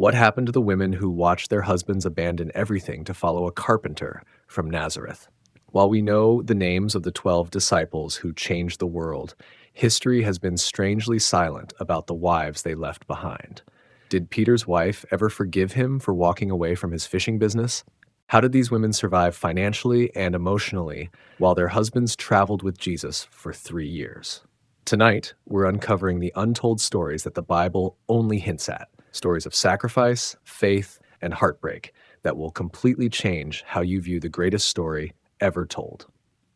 What happened to the women who watched their husbands abandon everything to follow a carpenter from Nazareth? While we know the names of the 12 disciples who changed the world, history has been strangely silent about the wives they left behind. Did Peter's wife ever forgive him for walking away from his fishing business? How did these women survive financially and emotionally while their husbands traveled with Jesus for 3 years? Tonight, we're uncovering the untold stories that the Bible only hints at, stories of sacrifice, faith, and heartbreak that will completely change how you view the greatest story ever told.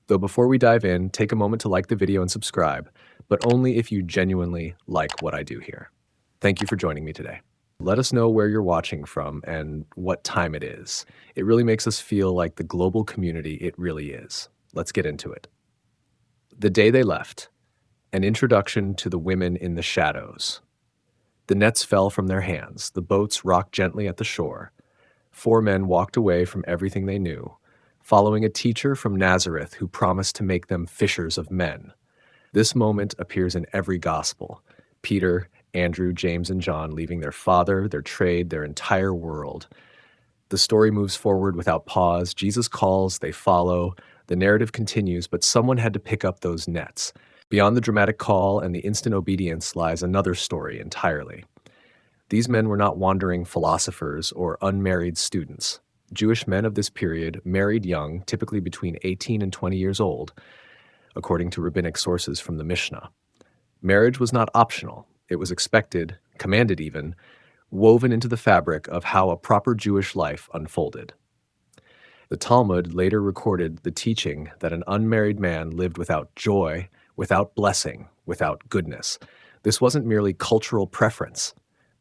Though before we dive in, take a moment to like the video and subscribe, but only if you genuinely like what I do here. Thank you for joining me today. Let us know where you're watching from and what time it is. It really makes us feel like the global community it really is. Let's get into it. The day they left. An introduction to the women in the shadows. The nets fell from their hands. The boats rocked gently at the shore. 4 men walked away from everything they knew, following a teacher from Nazareth who promised to make them fishers of men. This moment appears in every gospel. Peter, Andrew, James, and John leaving their father, their trade, their entire world. The story moves forward without pause. Jesus calls, they follow. The narrative continues, but someone had to pick up those nets. Beyond the dramatic call and the instant obedience lies another story entirely. These men were not wandering philosophers or unmarried students. Jewish men of this period married young, typically between 18 and 20 years old, according to rabbinic sources from the Mishnah. Marriage was not optional. It was expected, commanded even, woven into the fabric of how a proper Jewish life unfolded. The Talmud later recorded the teaching that an unmarried man lived without joy, without blessing, without goodness. This wasn't merely cultural preference.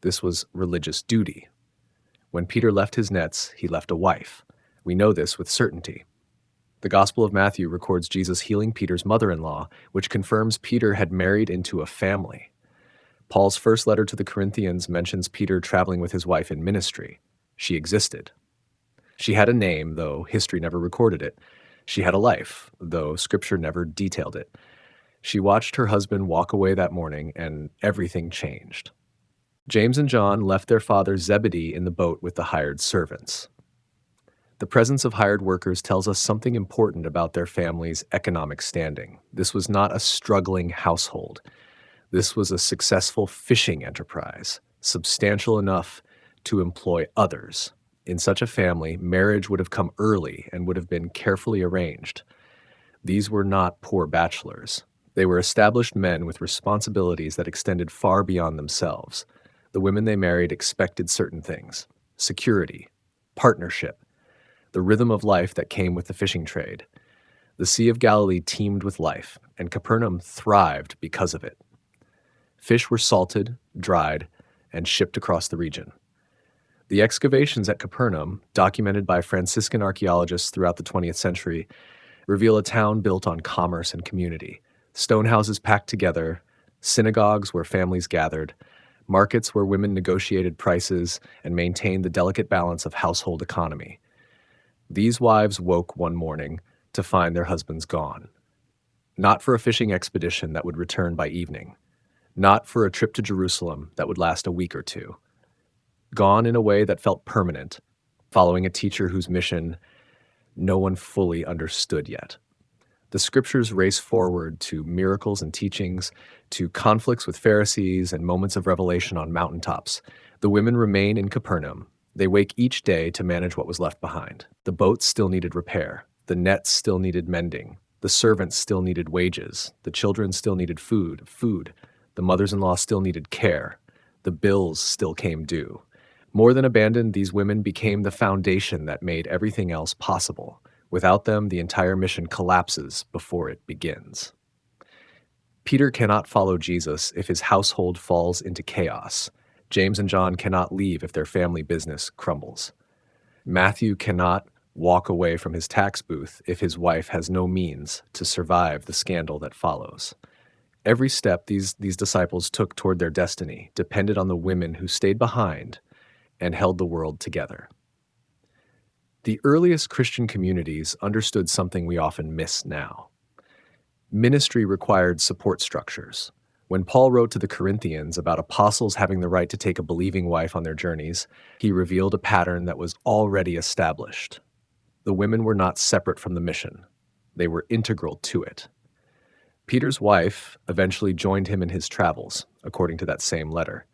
This was religious duty. When Peter left his nets, he left a wife. We know this with certainty. The Gospel of Matthew records Jesus healing Peter's mother-in-law, which confirms Peter had married into a family. Paul's first letter to the Corinthians mentions Peter traveling with his wife in ministry. She existed. She had a name, though history never recorded it. She had a life, though Scripture never detailed it. She watched her husband walk away that morning, and everything changed. James and John left their father Zebedee in the boat with the hired servants. The presence of hired workers tells us something important about their family's economic standing. This was not a struggling household. This was a successful fishing enterprise, substantial enough to employ others. In such a family, marriage would have come early and would have been carefully arranged. These were not poor bachelors. They were established men with responsibilities that extended far beyond themselves. The women they married expected certain things: security, partnership, the rhythm of life that came with the fishing trade. The Sea of Galilee teemed with life, and Capernaum thrived because of it. Fish were salted, dried, and shipped across the region. The excavations at Capernaum, documented by Franciscan archaeologists throughout the 20th century, reveal a town built on commerce and community. Stone houses packed together, synagogues where families gathered, markets where women negotiated prices and maintained the delicate balance of household economy. These wives woke one morning to find their husbands gone. Not for a fishing expedition that would return by evening. Not for a trip to Jerusalem that would last a week or two. Gone in a way that felt permanent, following a teacher whose mission no one fully understood yet. The scriptures race forward to miracles and teachings, to conflicts with Pharisees and moments of revelation on mountaintops. The women remain in Capernaum. They wake each day to manage what was left behind. The boats still needed repair. The nets still needed mending. The servants still needed wages. The children still needed food. The mothers-in-law still needed care. The bills still came due. More than abandoned, these women became the foundation that made everything else possible. Without them, the entire mission collapses before it begins. Peter cannot follow Jesus if his household falls into chaos. James and John cannot leave if their family business crumbles. Matthew cannot walk away from his tax booth if his wife has no means to survive the scandal that follows. Every step these disciples took toward their destiny depended on the women who stayed behind and held the world together. The earliest Christian communities understood something we often miss now. Ministry required support structures. When Paul wrote to the Corinthians about apostles having the right to take a believing wife on their journeys, he revealed a pattern that was already established. The women were not separate from the mission. They were integral to it. Peter's wife eventually joined him in his travels, according to that same letter.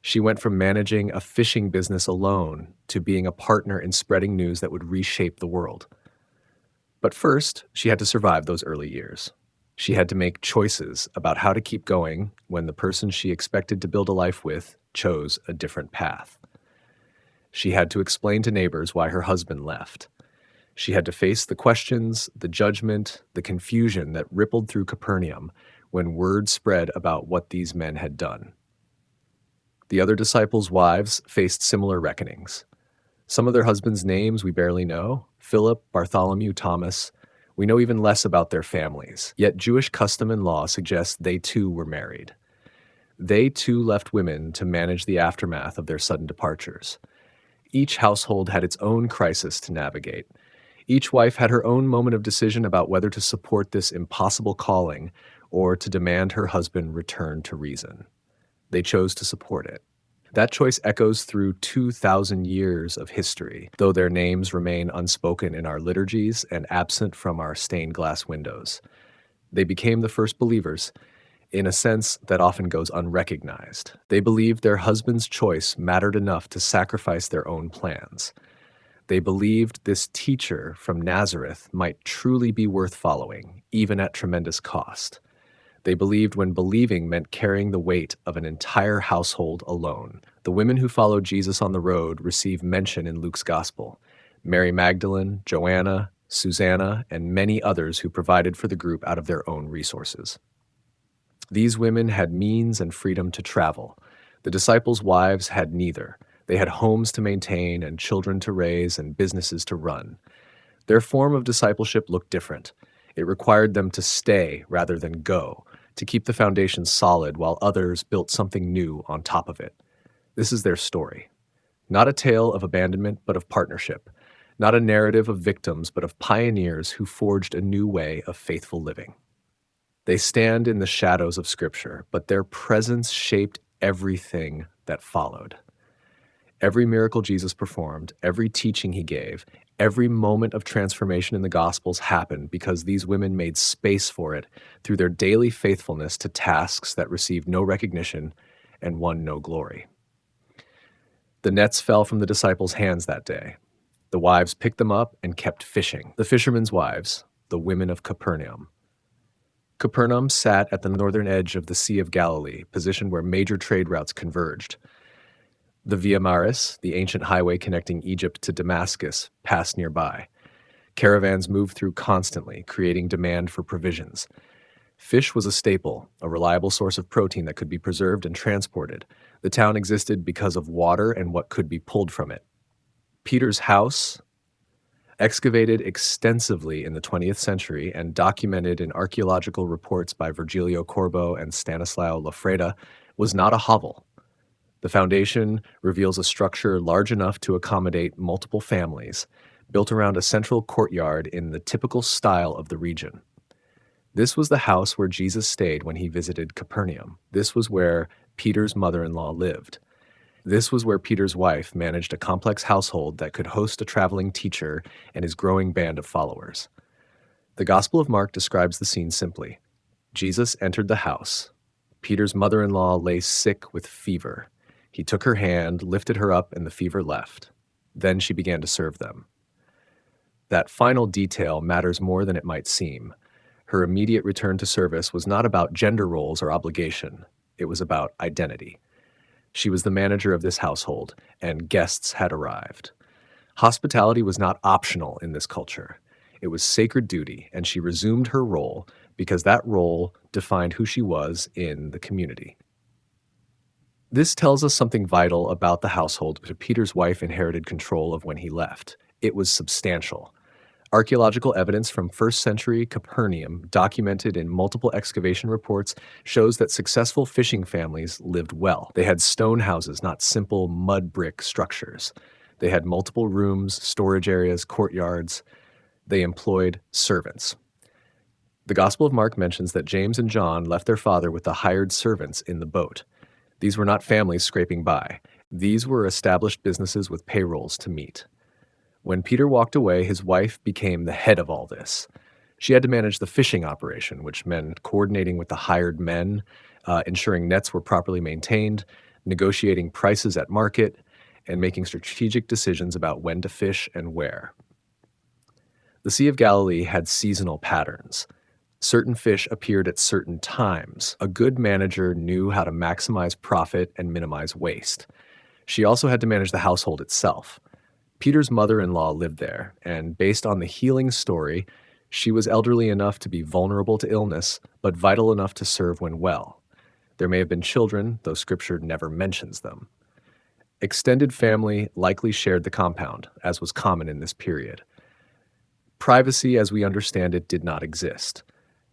She went from managing a fishing business alone to being a partner in spreading news that would reshape the world. But first, she had to survive those early years. She had to make choices about how to keep going when the person she expected to build a life with chose a different path. She had to explain to neighbors why her husband left. She had to face the questions, the judgment, the confusion that rippled through Capernaum when word spread about what these men had done. The other disciples' wives faced similar reckonings. Some of their husbands' names we barely know: Philip, Bartholomew, Thomas. We know even less about their families. Yet Jewish custom and law suggest they too were married. They too left women to manage the aftermath of their sudden departures. Each household had its own crisis to navigate. Each wife had her own moment of decision about whether to support this impossible calling or to demand her husband return to reason. They chose to support it. That choice echoes through 2,000 years of history, though their names remain unspoken in our liturgies and absent from our stained glass windows. They became the first believers in a sense that often goes unrecognized. They believed their husband's choice mattered enough to sacrifice their own plans. They believed this teacher from Nazareth might truly be worth following, even at tremendous cost. They believed when believing meant carrying the weight of an entire household alone. The women who followed Jesus on the road receive mention in Luke's gospel: Mary Magdalene, Joanna, Susanna, and many others who provided for the group out of their own resources. These women had means and freedom to travel. The disciples' wives had neither. They had homes to maintain and children to raise and businesses to run. Their form of discipleship looked different. It required them to stay rather than go, to keep the foundation solid while others built something new on top of it. This is their story. Not a tale of abandonment, but of partnership. Not a narrative of victims, but of pioneers who forged a new way of faithful living. They stand in the shadows of Scripture, but their presence shaped everything that followed. Every miracle Jesus performed, every teaching he gave, every moment of transformation in the Gospels happened because these women made space for it through their daily faithfulness to tasks that received no recognition and won no glory. The nets fell from the disciples' hands that day. The wives picked them up and kept fishing. The fishermen's wives, the women of Capernaum. Capernaum sat at the northern edge of the Sea of Galilee, positioned where major trade routes converged. The Via Maris, the ancient highway connecting Egypt to Damascus, passed nearby. Caravans moved through constantly, creating demand for provisions. Fish was a staple, a reliable source of protein that could be preserved and transported. The town existed because of water and what could be pulled from it. Peter's house, excavated extensively in the 20th century and documented in archaeological reports by Virgilio Corbo and Stanislao Lafreda, was not a hovel. The foundation reveals a structure large enough to accommodate multiple families, built around a central courtyard in the typical style of the region. This was the house where Jesus stayed when he visited Capernaum. This was where Peter's mother-in-law lived. This was where Peter's wife managed a complex household that could host a traveling teacher and his growing band of followers. The Gospel of Mark describes the scene simply. Jesus entered the house. Peter's mother-in-law lay sick with fever. He took her hand, lifted her up, and the fever left. Then she began to serve them. That final detail matters more than it might seem. Her immediate return to service was not about gender roles or obligation. It was about identity. She was the manager of this household, and guests had arrived. Hospitality was not optional in this culture. It was sacred duty, and she resumed her role because that role defined who she was in the community. This tells us something vital about the household that Peter's wife inherited control of when he left. It was substantial. Archaeological evidence from first-century Capernaum, documented in multiple excavation reports, shows that successful fishing families lived well. They had stone houses, not simple mud brick structures. They had multiple rooms, storage areas, courtyards. They employed servants. The Gospel of Mark mentions that James and John left their father with the hired servants in the boat. These were not families scraping by. These were established businesses with payrolls to meet. When Peter walked away, his wife became the head of all this. She had to manage the fishing operation, which meant coordinating with the hired men, ensuring nets were properly maintained, negotiating prices at market, and making strategic decisions about when to fish and where. The Sea of Galilee had seasonal patterns. Certain fish appeared at certain times. A good manager knew how to maximize profit and minimize waste. She also had to manage the household itself. Peter's mother-in-law lived there, and based on the healing story, she was elderly enough to be vulnerable to illness, but vital enough to serve when well. There may have been children, though Scripture never mentions them. Extended family likely shared the compound, as was common in this period. Privacy, as we understand it, did not exist.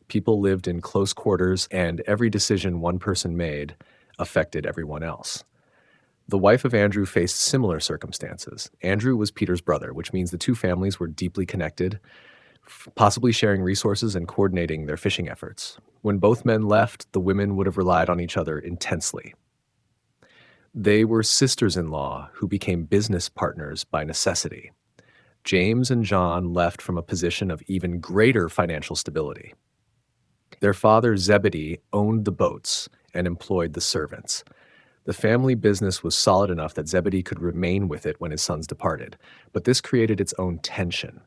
People lived in close quarters, and every decision one person made affected everyone else. The wife of Andrew faced similar circumstances. Andrew was Peter's brother, which means the two families were deeply connected, possibly sharing resources and coordinating their fishing efforts. When both men left, the women would have relied on each other intensely. They were sisters-in-law who became business partners by necessity. James and John left from a position of even greater financial stability. Their father, Zebedee, owned the boats and employed the servants. The family business was solid enough that Zebedee could remain with it when his sons departed, but this created its own tension.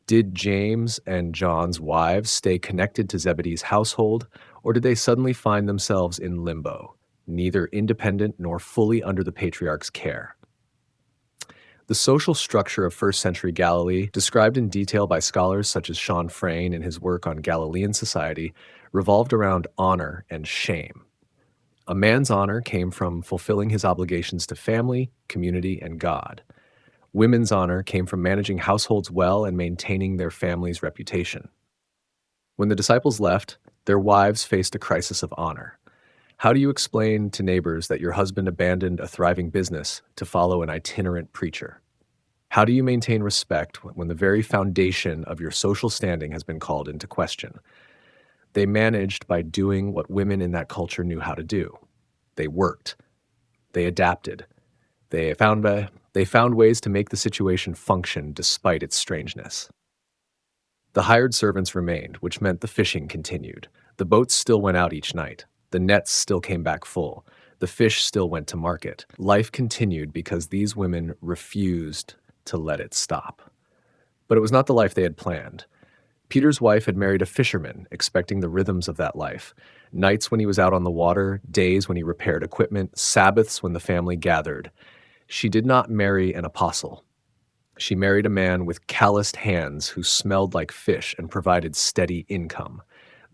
Did James and John's wives stay connected to Zebedee's household, or did they suddenly find themselves in limbo, neither independent nor fully under the patriarch's care? The social structure of first-century Galilee, described in detail by scholars such as Sean Frayne in his work on Galilean society, revolved around honor and shame. A man's honor came from fulfilling his obligations to family, community, and God. Women's honor came from managing households well and maintaining their family's reputation. When the disciples left, their wives faced a crisis of honor. How do you explain to neighbors that your husband abandoned a thriving business to follow an itinerant preacher? How do you maintain respect when the very foundation of your social standing has been called into question? They managed by doing what women in that culture knew how to do. They worked. They adapted. They found ways to make the situation function despite its strangeness. The hired servants remained, which meant the fishing continued. The boats still went out each night. The nets still came back full. The fish still went to market. Life continued because these women refused to let it stop. But it was not the life they had planned. Peter's wife had married a fisherman, expecting the rhythms of that life. Nights when he was out on the water, days when he repaired equipment, Sabbaths when the family gathered. She did not marry an apostle. She married a man with calloused hands who smelled like fish and provided steady income.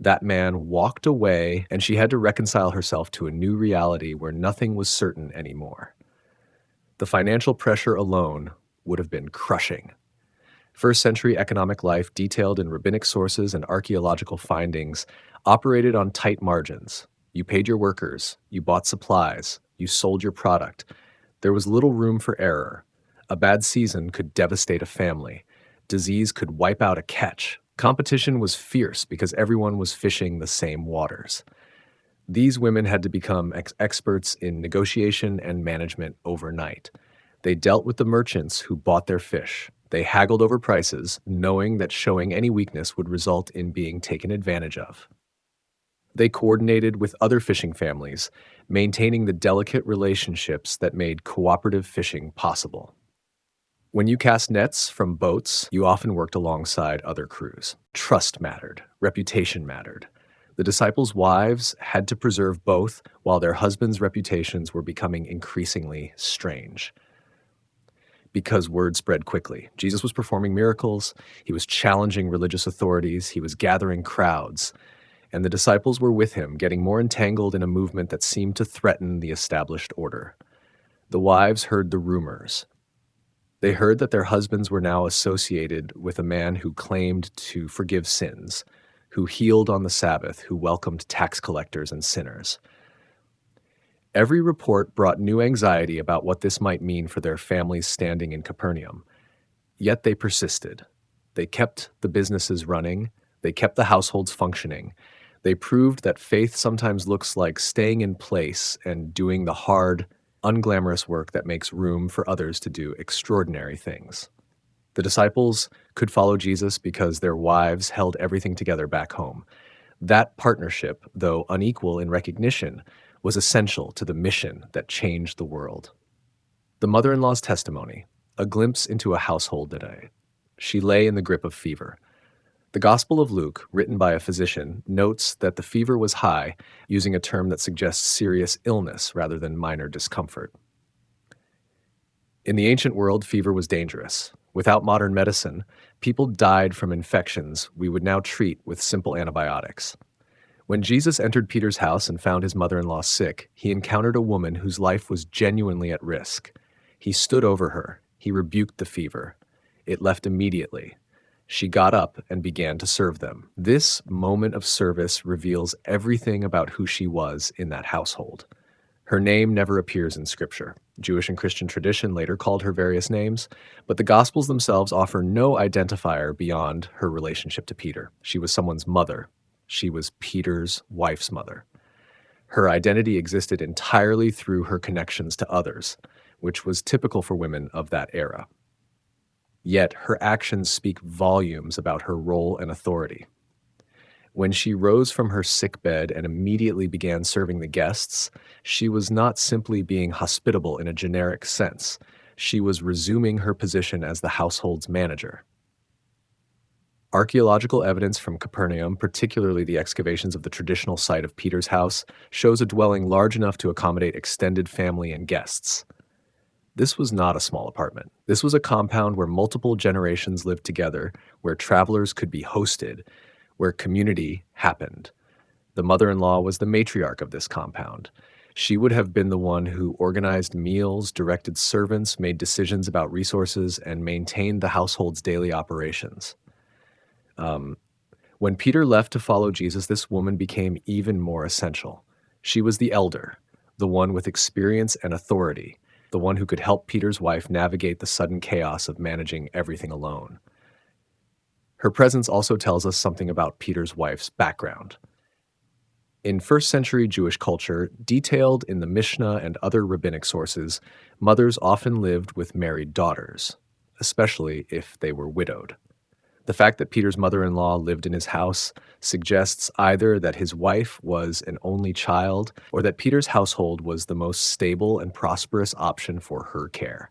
That man walked away, and she had to reconcile herself to a new reality where nothing was certain anymore. The financial pressure alone would have been crushing. First-century economic life, detailed in rabbinic sources and archaeological findings, operated on tight margins. You paid your workers, you bought supplies, you sold your product. There was little room for error. A bad season could devastate a family. Disease could wipe out a catch. Competition was fierce because everyone was fishing the same waters. These women had to become experts in negotiation and management overnight. They dealt with the merchants who bought their fish. They haggled over prices, knowing that showing any weakness would result in being taken advantage of. They coordinated with other fishing families, maintaining the delicate relationships that made cooperative fishing possible. When you cast nets from boats, you often worked alongside other crews. Trust mattered. Reputation mattered. The disciples' wives had to preserve both while their husbands' reputations were becoming increasingly strange. Because word spread quickly. Jesus was performing miracles, he was challenging religious authorities, he was gathering crowds, and the disciples were with him, getting more entangled in a movement that seemed to threaten the established order. The wives heard the rumors. They heard that their husbands were now associated with a man who claimed to forgive sins, who healed on the Sabbath, who welcomed tax collectors and sinners. Every report brought new anxiety about what this might mean for their family's standing in Capernaum. Yet they persisted. They kept the businesses running. They kept the households functioning. They proved that faith sometimes looks like staying in place and doing the hard, unglamorous work that makes room for others to do extraordinary things. The disciples could follow Jesus because their wives held everything together back home. That partnership, though unequal in recognition, was essential to the mission that changed the world. The mother-in-law's testimony, a glimpse into a household today. She lay in the grip of fever. The Gospel of Luke, written by a physician, notes that the fever was high, using a term that suggests serious illness rather than minor discomfort. In the ancient world, fever was dangerous. Without modern medicine, people died from infections we would now treat with simple antibiotics. When Jesus entered Peter's house and found his mother-in-law sick, he encountered a woman whose life was genuinely at risk. He stood over her. He rebuked the fever. It left immediately. She got up and began to serve them. This moment of service reveals everything about who she was in that household. Her name never appears in Scripture. Jewish and Christian tradition later called her various names, but the Gospels themselves offer no identifier beyond her relationship to Peter. She was someone's mother. She was Peter's wife's mother. Her identity existed entirely through her connections to others, which was typical for women of that era. Yet her actions speak volumes about her role and authority. When she rose from her sickbed and immediately began serving the guests, she was not simply being hospitable in a generic sense. She was resuming her position as the household's manager. Archaeological evidence from Capernaum, particularly the excavations of the traditional site of Peter's house, shows a dwelling large enough to accommodate extended family and guests. This was not a small apartment. This was a compound where multiple generations lived together, where travelers could be hosted, where community happened. The mother-in-law was the matriarch of this compound. She would have been the one who organized meals, directed servants, made decisions about resources, and maintained the household's daily operations. When Peter left to follow Jesus, this woman became even more essential. She was the elder, the one with experience and authority, the one who could help Peter's wife navigate the sudden chaos of managing everything alone. Her presence also tells us something about Peter's wife's background. In first-century Jewish culture, detailed in the Mishnah and other rabbinic sources, mothers often lived with married daughters, especially if they were widowed. The fact that Peter's mother-in-law lived in his house suggests either that his wife was an only child or that Peter's household was the most stable and prosperous option for her care.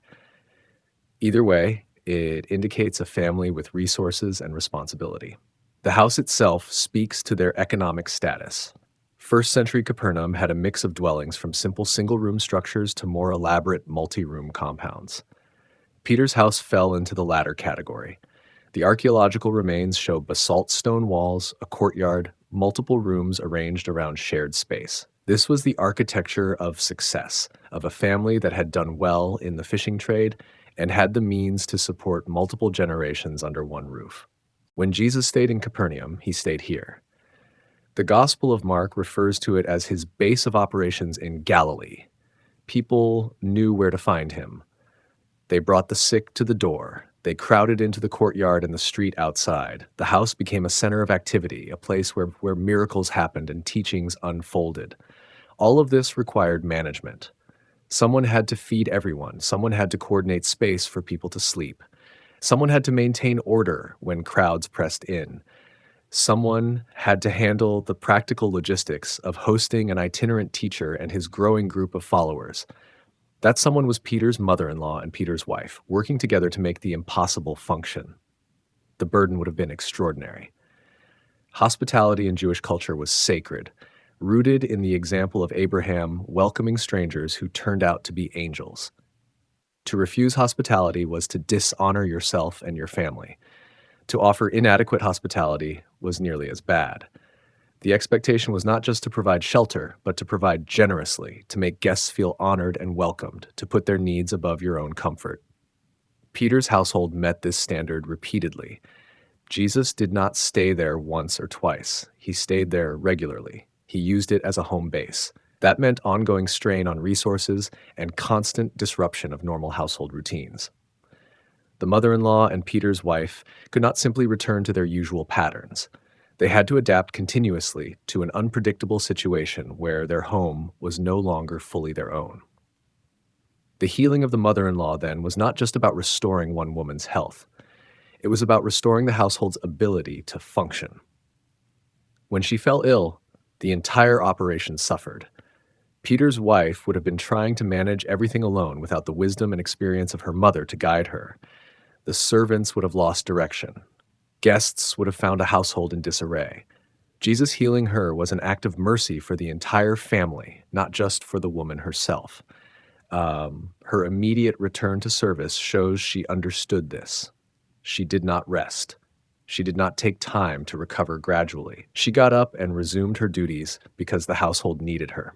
Either way, it indicates a family with resources and responsibility. The house itself speaks to their economic status. First-century Capernaum had a mix of dwellings from simple single-room structures to more elaborate multi-room compounds. Peter's house fell into the latter category. The archaeological remains show basalt stone walls, a courtyard, multiple rooms arranged around shared space. This was the architecture of success, of a family that had done well in the fishing trade and had the means to support multiple generations under one roof. When Jesus stayed in Capernaum, he stayed here. The Gospel of Mark refers to it as his base of operations in Galilee. People knew where to find him. They brought the sick to the door. They crowded into the courtyard and the street outside. The house became a center of activity, a place where miracles happened and teachings unfolded. All of this required management. Someone had to feed everyone. Someone had to coordinate space for people to sleep. Someone had to maintain order when crowds pressed in. Someone had to handle the practical logistics of hosting an itinerant teacher and his growing group of followers. That someone was Peter's mother-in-law and Peter's wife, working together to make the impossible function. The burden would have been extraordinary. Hospitality in Jewish culture was sacred, rooted in the example of Abraham welcoming strangers who turned out to be angels. To refuse hospitality was to dishonor yourself and your family. To offer inadequate hospitality was nearly as bad. The expectation was not just to provide shelter, but to provide generously, to make guests feel honored and welcomed, to put their needs above your own comfort. Peter's household met this standard repeatedly. Jesus did not stay there once or twice. He stayed there regularly. He used it as a home base. That meant ongoing strain on resources and constant disruption of normal household routines. The mother-in-law and Peter's wife could not simply return to their usual patterns. They had to adapt continuously to an unpredictable situation where their home was no longer fully their own. The healing of the mother in law, then, was not just about restoring one woman's health, it was about restoring the household's ability to function. When she fell ill, the entire operation suffered. Peter's wife would have been trying to manage everything alone without the wisdom and experience of her mother to guide her. The servants would have lost direction. Guests would have found a household in disarray. Jesus healing her was an act of mercy for the entire family, not just for the woman herself. Her immediate return to service shows she understood this. She did not rest. She did not take time to recover gradually. She got up and resumed her duties because the household needed her.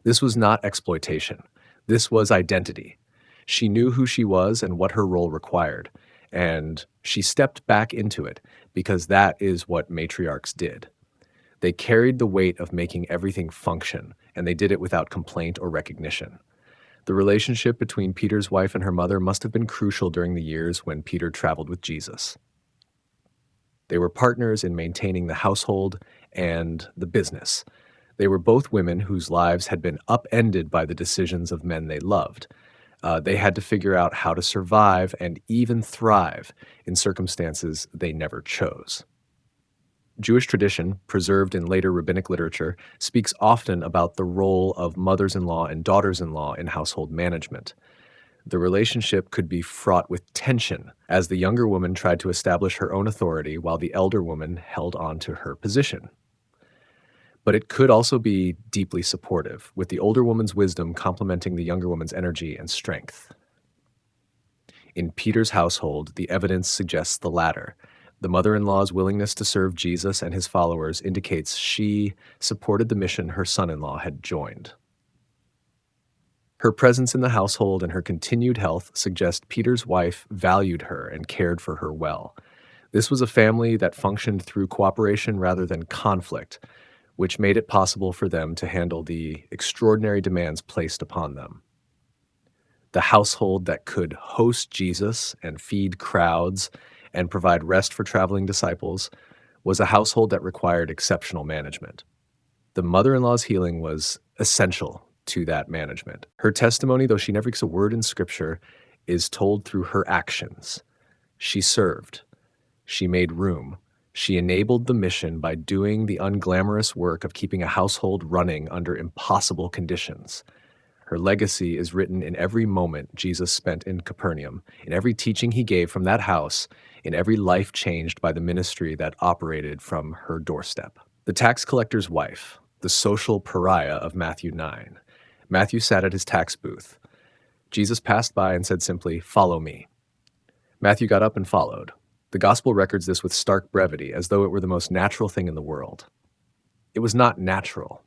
This was not exploitation. This was identity. She knew who she was and what her role required, and she stepped back into it because that is what matriarchs did. They carried the weight of making everything function, and they did it without complaint or recognition. The relationship between Peter's wife and her mother must have been crucial during the years when Peter traveled with Jesus. They were partners in maintaining the household and the business. They were both women whose lives had been upended by the decisions of men they loved. They had to figure out how to survive and even thrive in circumstances they never chose. Jewish tradition, preserved in later rabbinic literature, speaks often about the role of mothers-in-law and daughters-in-law in household management. The relationship could be fraught with tension as the younger woman tried to establish her own authority while the elder woman held on to her position. But it could also be deeply supportive, with the older woman's wisdom complementing the younger woman's energy and strength. In Peter's household, the evidence suggests the latter. The mother-in-law's willingness to serve Jesus and his followers indicates she supported the mission her son-in-law had joined. Her presence in the household and her continued health suggest Peter's wife valued her and cared for her well. This was a family that functioned through cooperation rather than conflict, which made it possible for them to handle the extraordinary demands placed upon them. The household that could host Jesus and feed crowds and provide rest for traveling disciples was a household that required exceptional management. The mother-in-law's healing was essential to that management. Her testimony, though she never speaks a word in Scripture, is told through her actions. She served. She made room. She enabled the mission by doing the unglamorous work of keeping a household running under impossible conditions. Her legacy is written in every moment Jesus spent in Capernaum, in every teaching he gave from that house, in every life changed by the ministry that operated from her doorstep. The tax collector's wife, the social pariah of Matthew 9. Matthew sat at his tax booth. Jesus passed by and said simply, "Follow me." Matthew got up and followed. The gospel records this with stark brevity, as though it were the most natural thing in the world. It was not natural.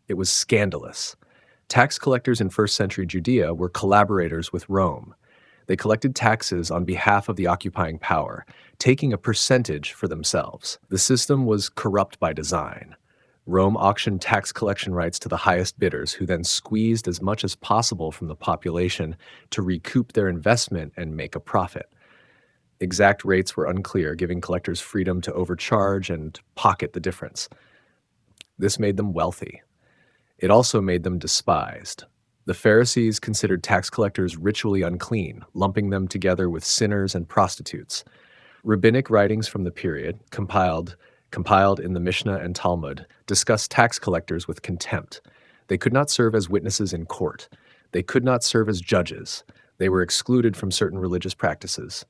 It was scandalous. Tax collectors in first-century Judea were collaborators with Rome. They collected taxes on behalf of the occupying power, taking a percentage for themselves. The system was corrupt by design. Rome auctioned tax collection rights to the highest bidders, who then squeezed as much as possible from the population to recoup their investment and make a profit. Exact rates were unclear, giving collectors freedom to overcharge and pocket the difference. This made them wealthy. It also made them despised. The Pharisees considered tax collectors ritually unclean, lumping them together with sinners and prostitutes. Rabbinic writings from the period, compiled in the Mishnah and Talmud, discuss tax collectors with contempt. They could not serve as witnesses in court. They could not serve as judges. They were excluded from certain religious practices.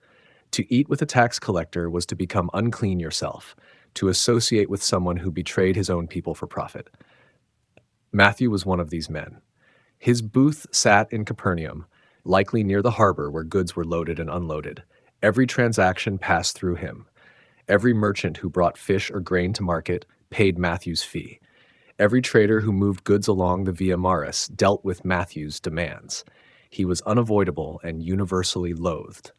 To eat with a tax collector was to become unclean yourself, to associate with someone who betrayed his own people for profit. Matthew was one of these men. His booth sat in Capernaum, likely near the harbor where goods were loaded and unloaded. Every transaction passed through him. Every merchant who brought fish or grain to market paid Matthew's fee. Every trader who moved goods along the Via Maris dealt with Matthew's demands. He was unavoidable and universally loathed.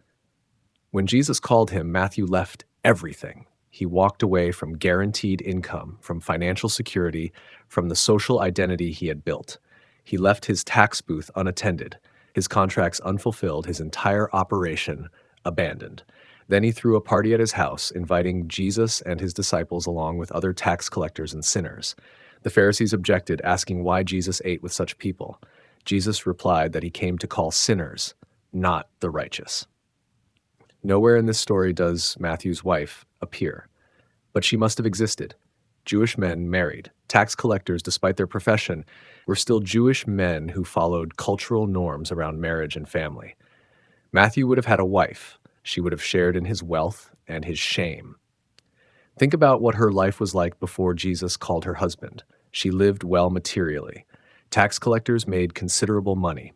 When Jesus called him, Matthew left everything. He walked away from guaranteed income, from financial security, from the social identity he had built. He left his tax booth unattended, his contracts unfulfilled, his entire operation abandoned. Then he threw a party at his house, inviting Jesus and his disciples along with other tax collectors and sinners. The Pharisees objected, asking why Jesus ate with such people. Jesus replied that he came to call sinners, not the righteous. Nowhere in this story does Matthew's wife appear, but she must have existed. Jewish men married. Tax collectors, despite their profession, were still Jewish men who followed cultural norms around marriage and family. Matthew would have had a wife. She would have shared in his wealth and his shame. Think about what her life was like before Jesus called her husband. She lived well materially. Tax collectors made considerable money.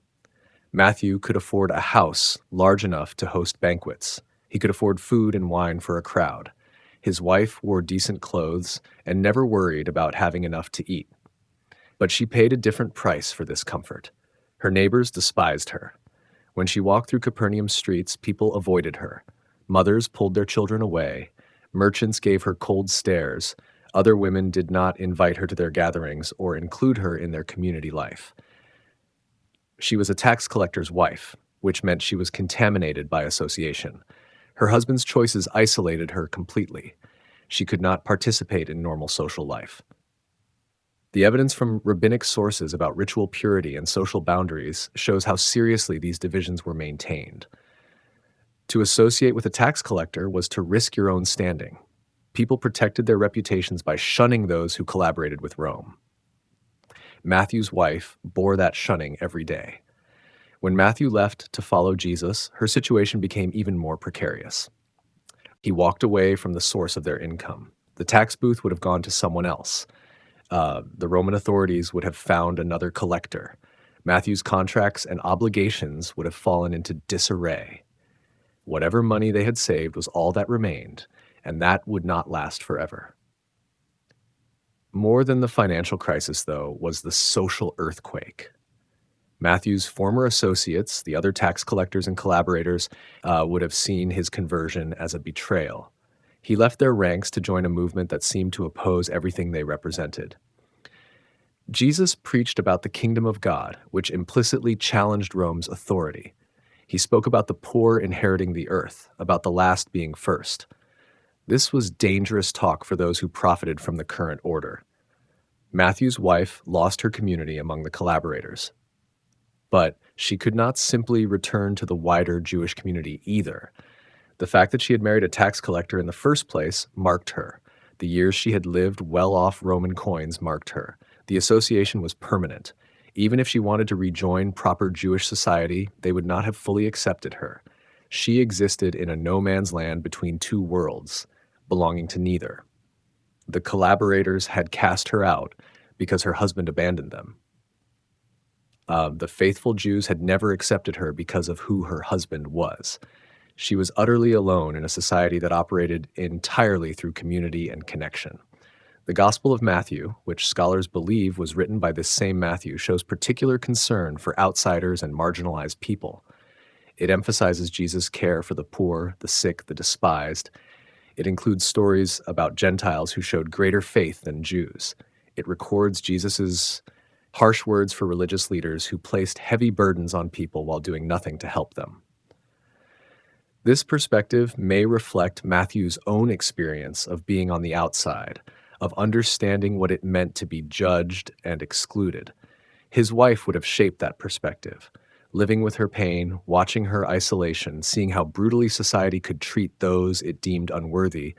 Matthew could afford a house large enough to host banquets. He could afford food and wine for a crowd. His wife wore decent clothes and never worried about having enough to eat. But she paid a different price for this comfort. Her neighbors despised her. When she walked through Capernaum's streets, people avoided her. Mothers pulled their children away. Merchants gave her cold stares. Other women did not invite her to their gatherings or include her in their community life. She was a tax collector's wife, which meant she was contaminated by association. Her husband's choices isolated her completely. She could not participate in normal social life. The evidence from rabbinic sources about ritual purity and social boundaries shows how seriously these divisions were maintained. To associate with a tax collector was to risk your own standing. People protected their reputations by shunning those who collaborated with Rome. Matthew's wife bore that shunning every day. When Matthew left to follow Jesus, her situation became even more precarious. He walked away from the source of their income. The tax booth would have gone to someone else. The Roman authorities would have found another collector. Matthew's contracts and obligations would have fallen into disarray. Whatever money they had saved was all that remained, and that would not last forever. More than the financial crisis, though, was the social earthquake. Matthew's former associates, the other tax collectors and collaborators, would have seen his conversion as a betrayal. He left their ranks to join a movement that seemed to oppose everything they represented. Jesus preached about the kingdom of God, which implicitly challenged Rome's authority. He spoke about the poor inheriting the earth, about the last being first. This was dangerous talk for those who profited from the current order. Matthew's wife lost her community among the collaborators. But she could not simply return to the wider Jewish community either. The fact that she had married a tax collector in the first place marked her. The years she had lived well off Roman coins marked her. The association was permanent. Even if she wanted to rejoin proper Jewish society, they would not have fully accepted her. She existed in a no-man's land between two worlds, belonging to neither. The collaborators had cast her out because her husband abandoned them. The faithful Jews had never accepted her because of who her husband was. She was utterly alone in a society that operated entirely through community and connection. The Gospel of Matthew, which scholars believe was written by this same Matthew, shows particular concern for outsiders and marginalized people. It emphasizes Jesus' care for the poor, the sick, the despised. It includes stories about Gentiles who showed greater faith than Jews. It records Jesus's harsh words for religious leaders who placed heavy burdens on people while doing nothing to help them. This perspective may reflect Matthew's own experience of being on the outside, of understanding what it meant to be judged and excluded. His wife would have shaped that perspective. Living with her pain, watching her isolation, seeing how brutally society could treat those it deemed unworthy,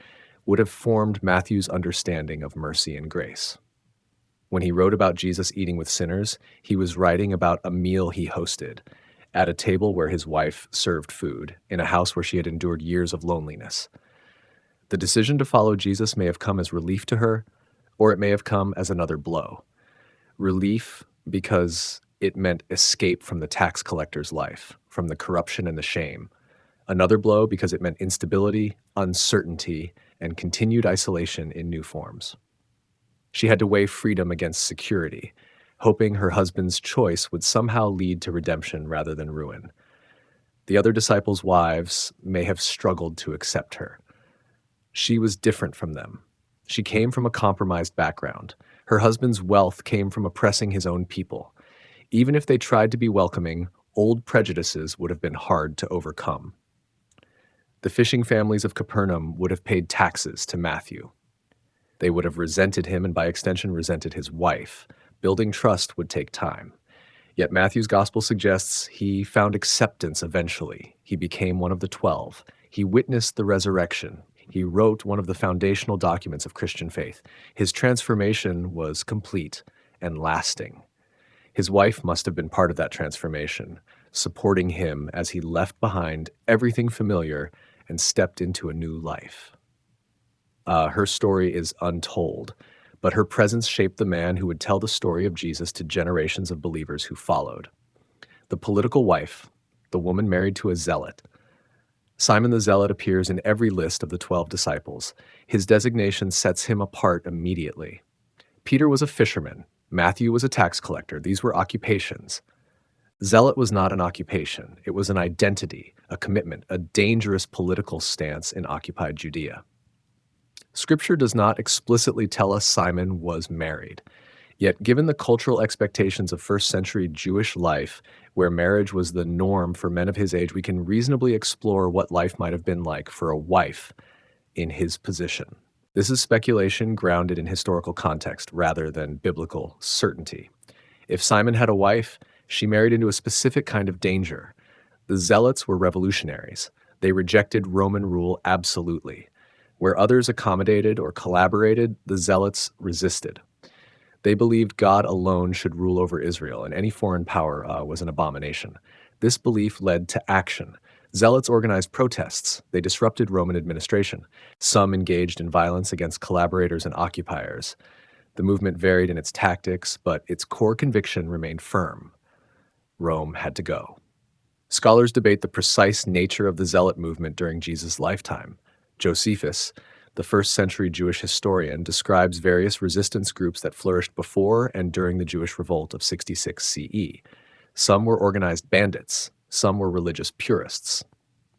would have formed Matthew's understanding of mercy and grace. When he wrote about Jesus eating with sinners, he was writing about a meal he hosted, at a table where his wife served food, in a house where she had endured years of loneliness. The decision to follow Jesus may have come as relief to her, or it may have come as another blow. Relief because it meant escape from the tax collector's life, from the corruption and the shame. Another blow because it meant instability, uncertainty, and continued isolation in new forms. She had to weigh freedom against security, hoping her husband's choice would somehow lead to redemption rather than ruin. The other disciples' wives may have struggled to accept her. She was different from them. She came from a compromised background. Her husband's wealth came from oppressing his own people. Even if they tried to be welcoming, old prejudices would have been hard to overcome. The fishing families of Capernaum would have paid taxes to Matthew. They would have resented him and by extension resented his wife. Building trust would take time. Yet Matthew's gospel suggests he found acceptance eventually. He became one of the 12. He witnessed the resurrection. He wrote one of the foundational documents of Christian faith. His transformation was complete and lasting. His wife must have been part of that transformation, supporting him as he left behind everything familiar and stepped into a new life. Her story is untold, but her presence shaped the man who would tell the story of Jesus to generations of believers who followed. The political wife, the woman married to a zealot. Simon the Zealot appears in every list of the 12 disciples. His designation sets him apart immediately. Peter was a fisherman. Matthew was a tax collector. These were occupations. Zealot was not an occupation. It was an identity, a commitment, a dangerous political stance in occupied Judea. Scripture does not explicitly tell us Simon was married. Yet, given the cultural expectations of first-century Jewish life, where marriage was the norm for men of his age, we can reasonably explore what life might have been like for a wife in his position. This is speculation grounded in historical context rather than biblical certainty. If Simon had a wife, she married into a specific kind of danger. The Zealots were revolutionaries. They rejected Roman rule absolutely. Where others accommodated or collaborated, the Zealots resisted. They believed God alone should rule over Israel, and any foreign power was an abomination. This belief led to action. Zealots organized protests. They disrupted Roman administration. Some engaged in violence against collaborators and occupiers. The movement varied in its tactics, but its core conviction remained firm. Rome had to go. Scholars debate the precise nature of the Zealot movement during Jesus' lifetime. Josephus, the first-century Jewish historian, describes various resistance groups that flourished before and during the Jewish revolt of 66 CE. Some were organized bandits. Some were religious purists.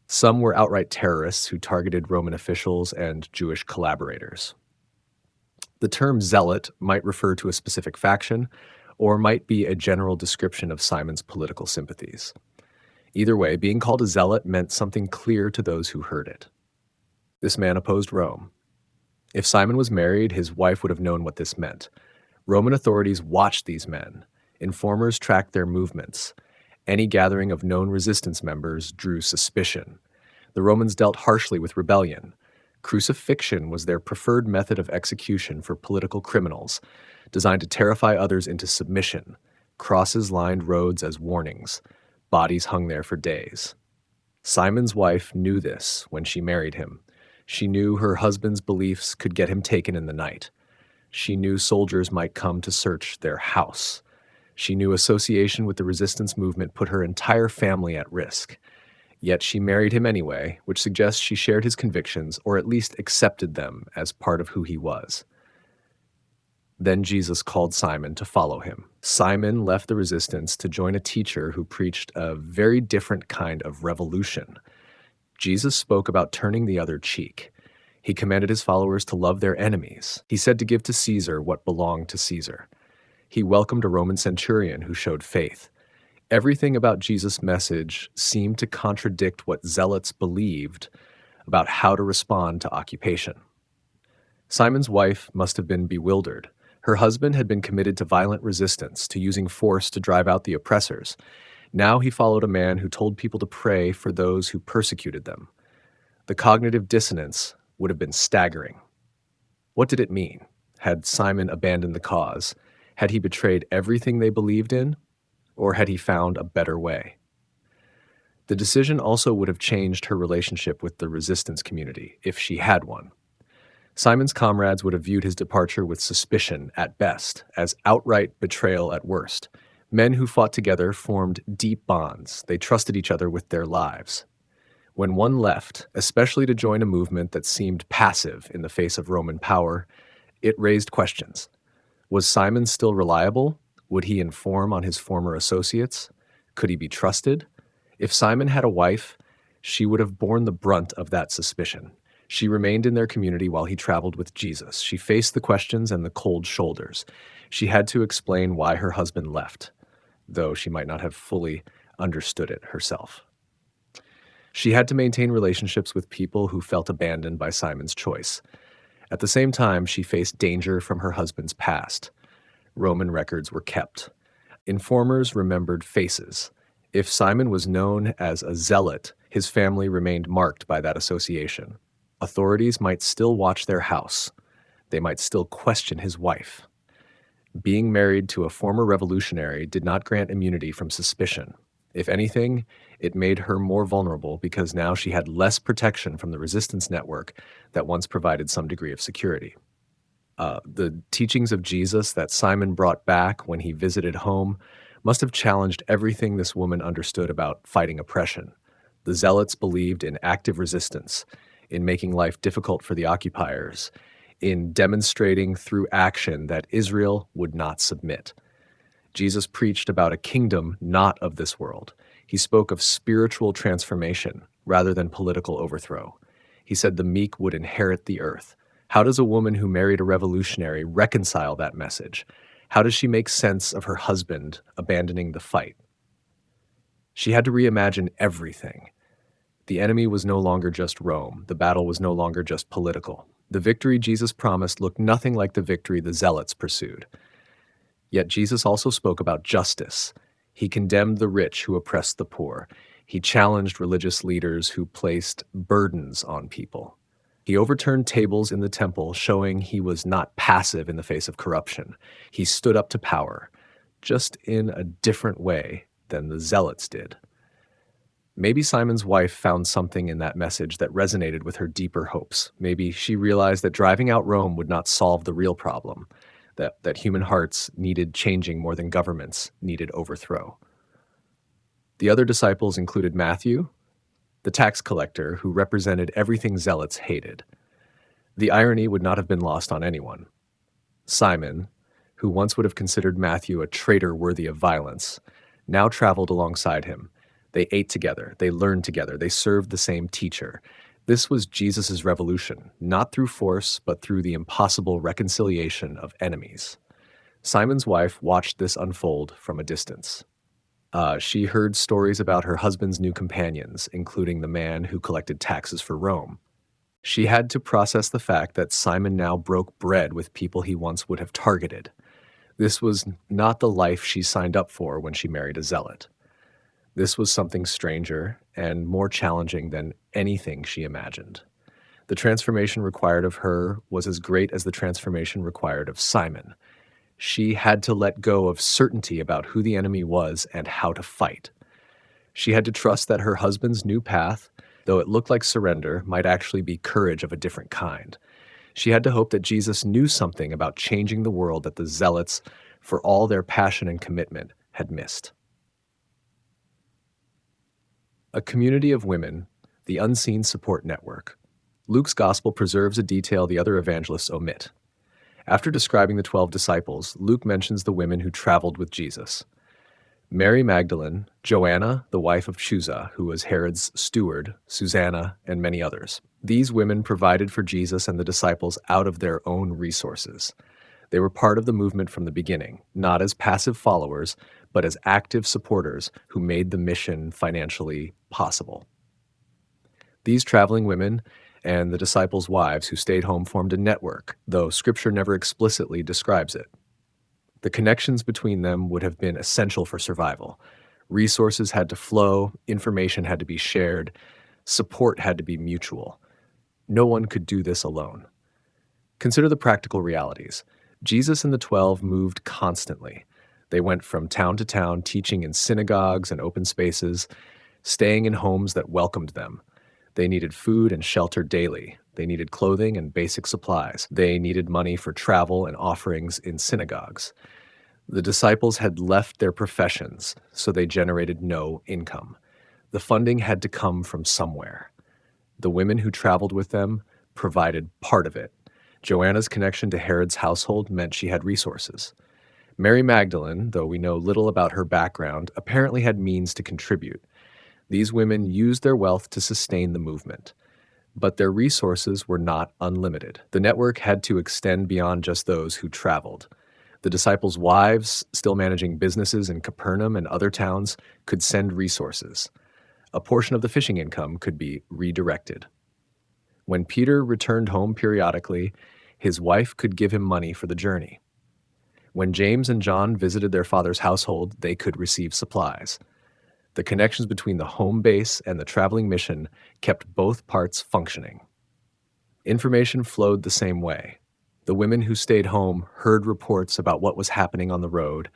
Some were outright terrorists who targeted Roman officials and Jewish collaborators. The term zealot might refer to a specific faction or might be a general description of Simon's political sympathies. Either way, being called a zealot meant something clear to those who heard it. This man opposed Rome. If Simon was married, his wife would have known what this meant. Roman authorities watched these men. Informers tracked their movements. Any gathering of known resistance members drew suspicion. The Romans dealt harshly with rebellion. Crucifixion was their preferred method of execution for political criminals, designed to terrify others into submission. Crosses lined roads as warnings. Bodies hung there for days. Simon's wife knew this when she married him. She knew her husband's beliefs could get him taken in the night. She knew soldiers might come to search their house. She knew association with the resistance movement put her entire family at risk. Yet she married him anyway, which suggests she shared his convictions or at least accepted them as part of who he was. Then Jesus called Simon to follow him. Simon left the resistance to join a teacher who preached a very different kind of revolution. Jesus spoke about turning the other cheek. He commanded his followers to love their enemies. He said to give to Caesar what belonged to Caesar. He welcomed a Roman centurion who showed faith. Everything about Jesus' message seemed to contradict what zealots believed about how to respond to occupation. Simon's wife must have been bewildered. Her husband had been committed to violent resistance, to using force to drive out the oppressors. Now he followed a man who told people to pray for those who persecuted them. The cognitive dissonance would have been staggering. What did it mean? Had Simon abandoned the cause? Had he betrayed everything they believed in? Or had he found a better way? The decision also would have changed her relationship with the resistance community, if she had one. Simon's comrades would have viewed his departure with suspicion at best, as outright betrayal at worst. Men who fought together formed deep bonds. They trusted each other with their lives. When one left, especially to join a movement that seemed passive in the face of Roman power, it raised questions. Was Simon still reliable? Would he inform on his former associates? Could he be trusted? If Simon had a wife, she would have borne the brunt of that suspicion. She remained in their community while he traveled with Jesus. She faced the questions and the cold shoulders. She had to explain why her husband left, though she might not have fully understood it herself. She had to maintain relationships with people who felt abandoned by Simon's choice. At the same time, she faced danger from her husband's past. Roman records were kept. Informers remembered faces. If Simon was known as a zealot, his family remained marked by that association. Authorities might still watch their house. They might still question his wife. Being married to a former revolutionary did not grant immunity from suspicion. If anything, it made her more vulnerable because now she had less protection from the resistance network that once provided some degree of security. The teachings of Jesus that Simon brought back when he visited home must have challenged everything this woman understood about fighting oppression. The zealots believed in active resistance, in making life difficult for the occupiers, in demonstrating through action that Israel would not submit. Jesus preached about a kingdom not of this world. He spoke of spiritual transformation rather than political overthrow. He said the meek would inherit the earth. How does a woman who married a revolutionary reconcile that message? How does she make sense of her husband abandoning the fight? She had to reimagine everything. The enemy was no longer just Rome. The battle was no longer just political. The victory Jesus promised looked nothing like the victory the zealots pursued. Yet Jesus also spoke about justice. He condemned the rich who oppressed the poor. He challenged religious leaders who placed burdens on people. He overturned tables in the temple, showing he was not passive in the face of corruption. He stood up to power, just in a different way than the zealots did. Maybe Simon's wife found something in that message that resonated with her deeper hopes. Maybe she realized that driving out Rome would not solve the real problem, that human hearts needed changing more than governments needed overthrow. The other disciples included Matthew, the tax collector who represented everything zealots hated. The irony would not have been lost on anyone. Simon, who once would have considered Matthew a traitor worthy of violence, now traveled alongside him. They ate together, they learned together, they served the same teacher. This was Jesus' revolution, not through force, but through the impossible reconciliation of enemies. Simon's wife watched this unfold from a distance. She heard stories about her husband's new companions, including the man who collected taxes for Rome. She had to process the fact that Simon now broke bread with people he once would have targeted. This was not the life she signed up for when she married a zealot. This was something stranger and more challenging than anything she imagined. The transformation required of her was as great as the transformation required of Simon. She had to let go of certainty about who the enemy was and how to fight. She had to trust that her husband's new path, though it looked like surrender, might actually be courage of a different kind. She had to hope that Jesus knew something about changing the world that the zealots, for all their passion and commitment, had missed. A community of women, the unseen support network. Luke's gospel preserves a detail the other evangelists omit. After describing the 12 disciples, Luke mentions the women who traveled with Jesus. Mary Magdalene, Joanna, the wife of Chuza, who was Herod's steward, Susanna, and many others. These women provided for Jesus and the disciples out of their own resources. They were part of the movement from the beginning, not as passive followers, but as active supporters who made the mission financially possible. These traveling women and the disciples' wives who stayed home formed a network, though Scripture never explicitly describes it. The connections between them would have been essential for survival. Resources had to flow, information had to be shared, support had to be mutual. No one could do this alone. Consider the practical realities. Jesus and the 12 moved constantly. They went from town to town, teaching in synagogues and open spaces, staying in homes that welcomed them. They needed food and shelter daily. They needed clothing and basic supplies. They needed money for travel and offerings in synagogues. The disciples had left their professions, so they generated no income. The funding had to come from somewhere. The women who traveled with them provided part of it. Joanna's connection to Herod's household meant she had resources. Mary Magdalene, though we know little about her background, apparently had means to contribute. These women used their wealth to sustain the movement. But their resources were not unlimited. The network had to extend beyond just those who traveled. The disciples' wives, still managing businesses in Capernaum and other towns, could send resources. A portion of the fishing income could be redirected. When Peter returned home periodically, his wife could give him money for the journey. When James and John visited their father's household, they could receive supplies. The connections between the home base and the traveling mission kept both parts functioning. Information flowed the same way. The women who stayed home heard reports about what was happening on the road.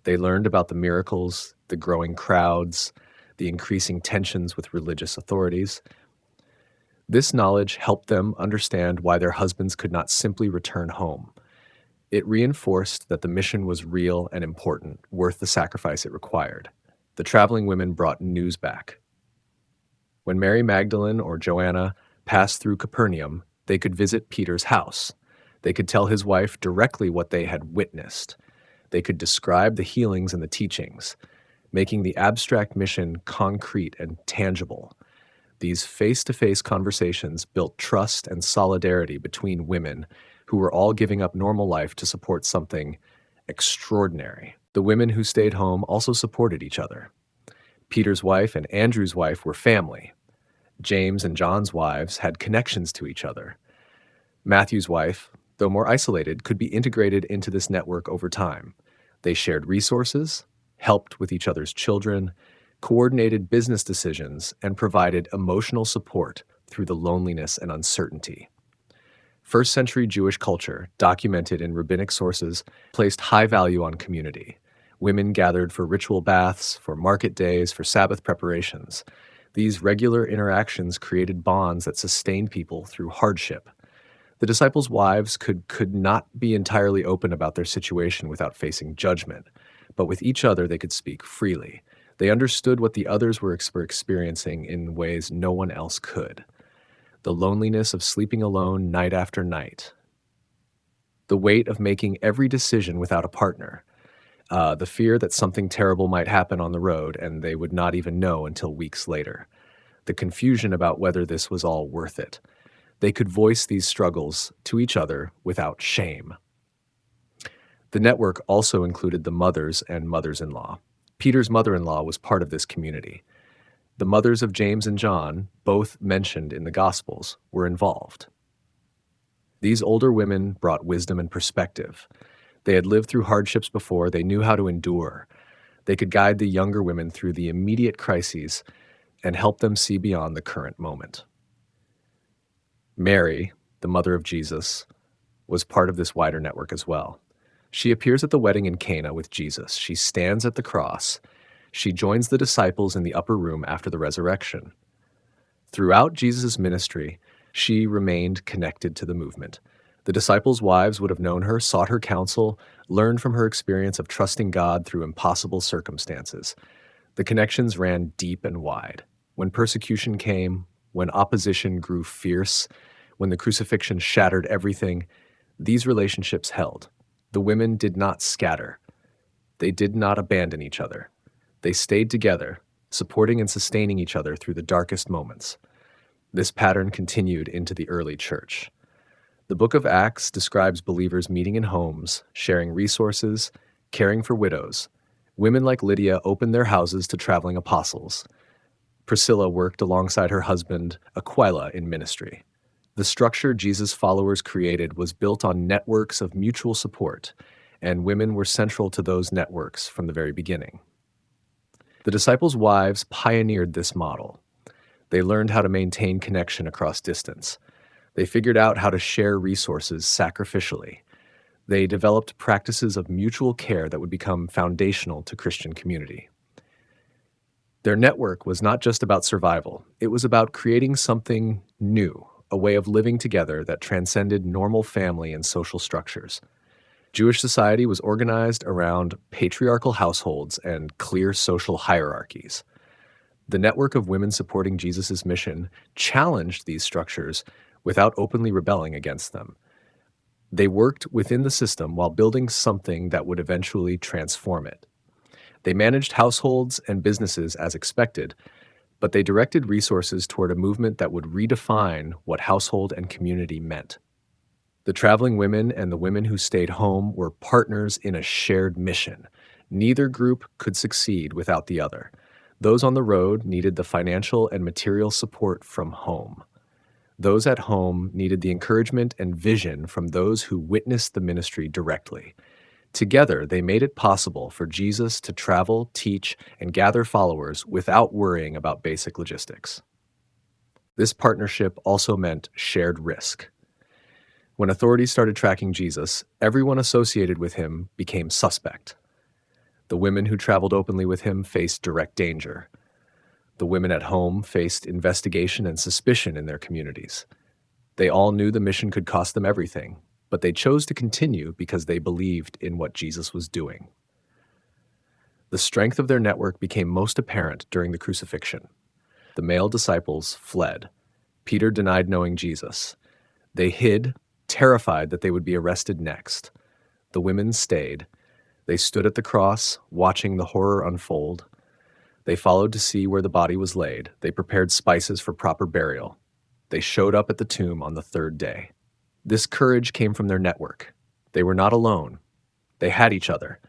They learned about the miracles, the growing crowds, the increasing tensions with religious authorities. This knowledge helped them understand why their husbands could not simply return home. It reinforced that the mission was real and important, worth the sacrifice it required. The traveling women brought news back. When Mary Magdalene or Joanna passed through Capernaum, they could visit Peter's house. They could tell his wife directly what they had witnessed. They could describe the healings and the teachings, making the abstract mission concrete and tangible. These face-to-face conversations built trust and solidarity between women who were all giving up normal life to support something extraordinary. The women who stayed home also supported each other. Peter's wife and Andrew's wife were family. James and John's wives had connections to each other. Matthew's wife, though more isolated, could be integrated into this network over time. They shared resources, helped with each other's children, coordinated business decisions, and provided emotional support through the loneliness and uncertainty. First-century Jewish culture, documented in rabbinic sources, placed high value on community. Women gathered for ritual baths, for market days, for Sabbath preparations. These regular interactions created bonds that sustained people through hardship. The disciples' wives could not be entirely open about their situation without facing judgment, but with each other they could speak freely. They understood what the others were experiencing in ways no one else could. The loneliness of sleeping alone night after night. The weight of making every decision without a partner. The fear that something terrible might happen on the road and they would not even know until weeks later. The confusion about whether this was all worth it. They could voice these struggles to each other without shame. The network also included the mothers and mothers-in-law. Peter's mother-in-law was part of this community. The mothers of James and John, both mentioned in the Gospels, were involved. These older women brought wisdom and perspective. They had lived through hardships before. They knew how to endure. They could guide the younger women through the immediate crises and help them see beyond the current moment. Mary, the mother of Jesus, was part of this wider network as well. She appears at the wedding in Cana with Jesus. She stands at the cross. She joins the disciples in the upper room after the resurrection. Throughout Jesus' ministry, she remained connected to the movement. The disciples' wives would have known her, sought her counsel, learned from her experience of trusting God through impossible circumstances. The connections ran deep and wide. When persecution came, when opposition grew fierce, when the crucifixion shattered everything, these relationships held. The women did not scatter. They did not abandon each other. They stayed together, supporting and sustaining each other through the darkest moments. This pattern continued into the early church. The book of Acts describes believers meeting in homes, sharing resources, caring for widows. Women like Lydia opened their houses to traveling apostles. Priscilla worked alongside her husband, Aquila, in ministry. The structure Jesus' followers created was built on networks of mutual support, and women were central to those networks from the very beginning. The disciples' wives pioneered this model. They learned how to maintain connection across distance. They figured out how to share resources sacrificially. They developed practices of mutual care that would become foundational to Christian community. Their network was not just about survival. It was about creating something new, a way of living together that transcended normal family and social structures. Jewish society was organized around patriarchal households and clear social hierarchies. The network of women supporting Jesus' mission challenged these structures without openly rebelling against them. They worked within the system while building something that would eventually transform it. They managed households and businesses as expected, but they directed resources toward a movement that would redefine what household and community meant. The traveling women and the women who stayed home were partners in a shared mission. Neither group could succeed without the other. Those on the road needed the financial and material support from home. Those at home needed the encouragement and vision from those who witnessed the ministry directly. Together, they made it possible for Jesus to travel, teach, and gather followers without worrying about basic logistics. This partnership also meant shared risk. When authorities started tracking Jesus, everyone associated with him became suspect. The women who traveled openly with him faced direct danger. The women at home faced investigation and suspicion in their communities. They all knew the mission could cost them everything, but they chose to continue because they believed in what Jesus was doing. The strength of their network became most apparent during the crucifixion. The male disciples fled. Peter denied knowing Jesus. They hid, terrified that they would be arrested next. The women stayed. They stood at the cross, watching the horror unfold. They followed to see where the body was laid. They prepared spices for proper burial. They showed up at the tomb on the third day. This courage came from their network. They were not alone. They had each other.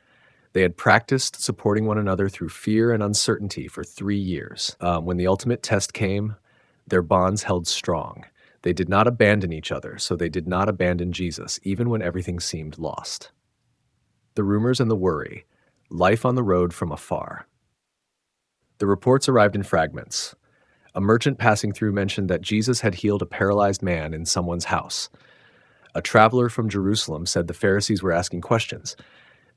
They had practiced supporting one another through fear and uncertainty for 3 years. When the ultimate test came, their bonds held strong. They did not abandon each other, so they did not abandon Jesus, even when everything seemed lost. The rumors and the worry. Life on the road from afar. The reports arrived in fragments. A merchant passing through mentioned that Jesus had healed a paralyzed man in someone's house. A traveler from Jerusalem said the Pharisees were asking questions,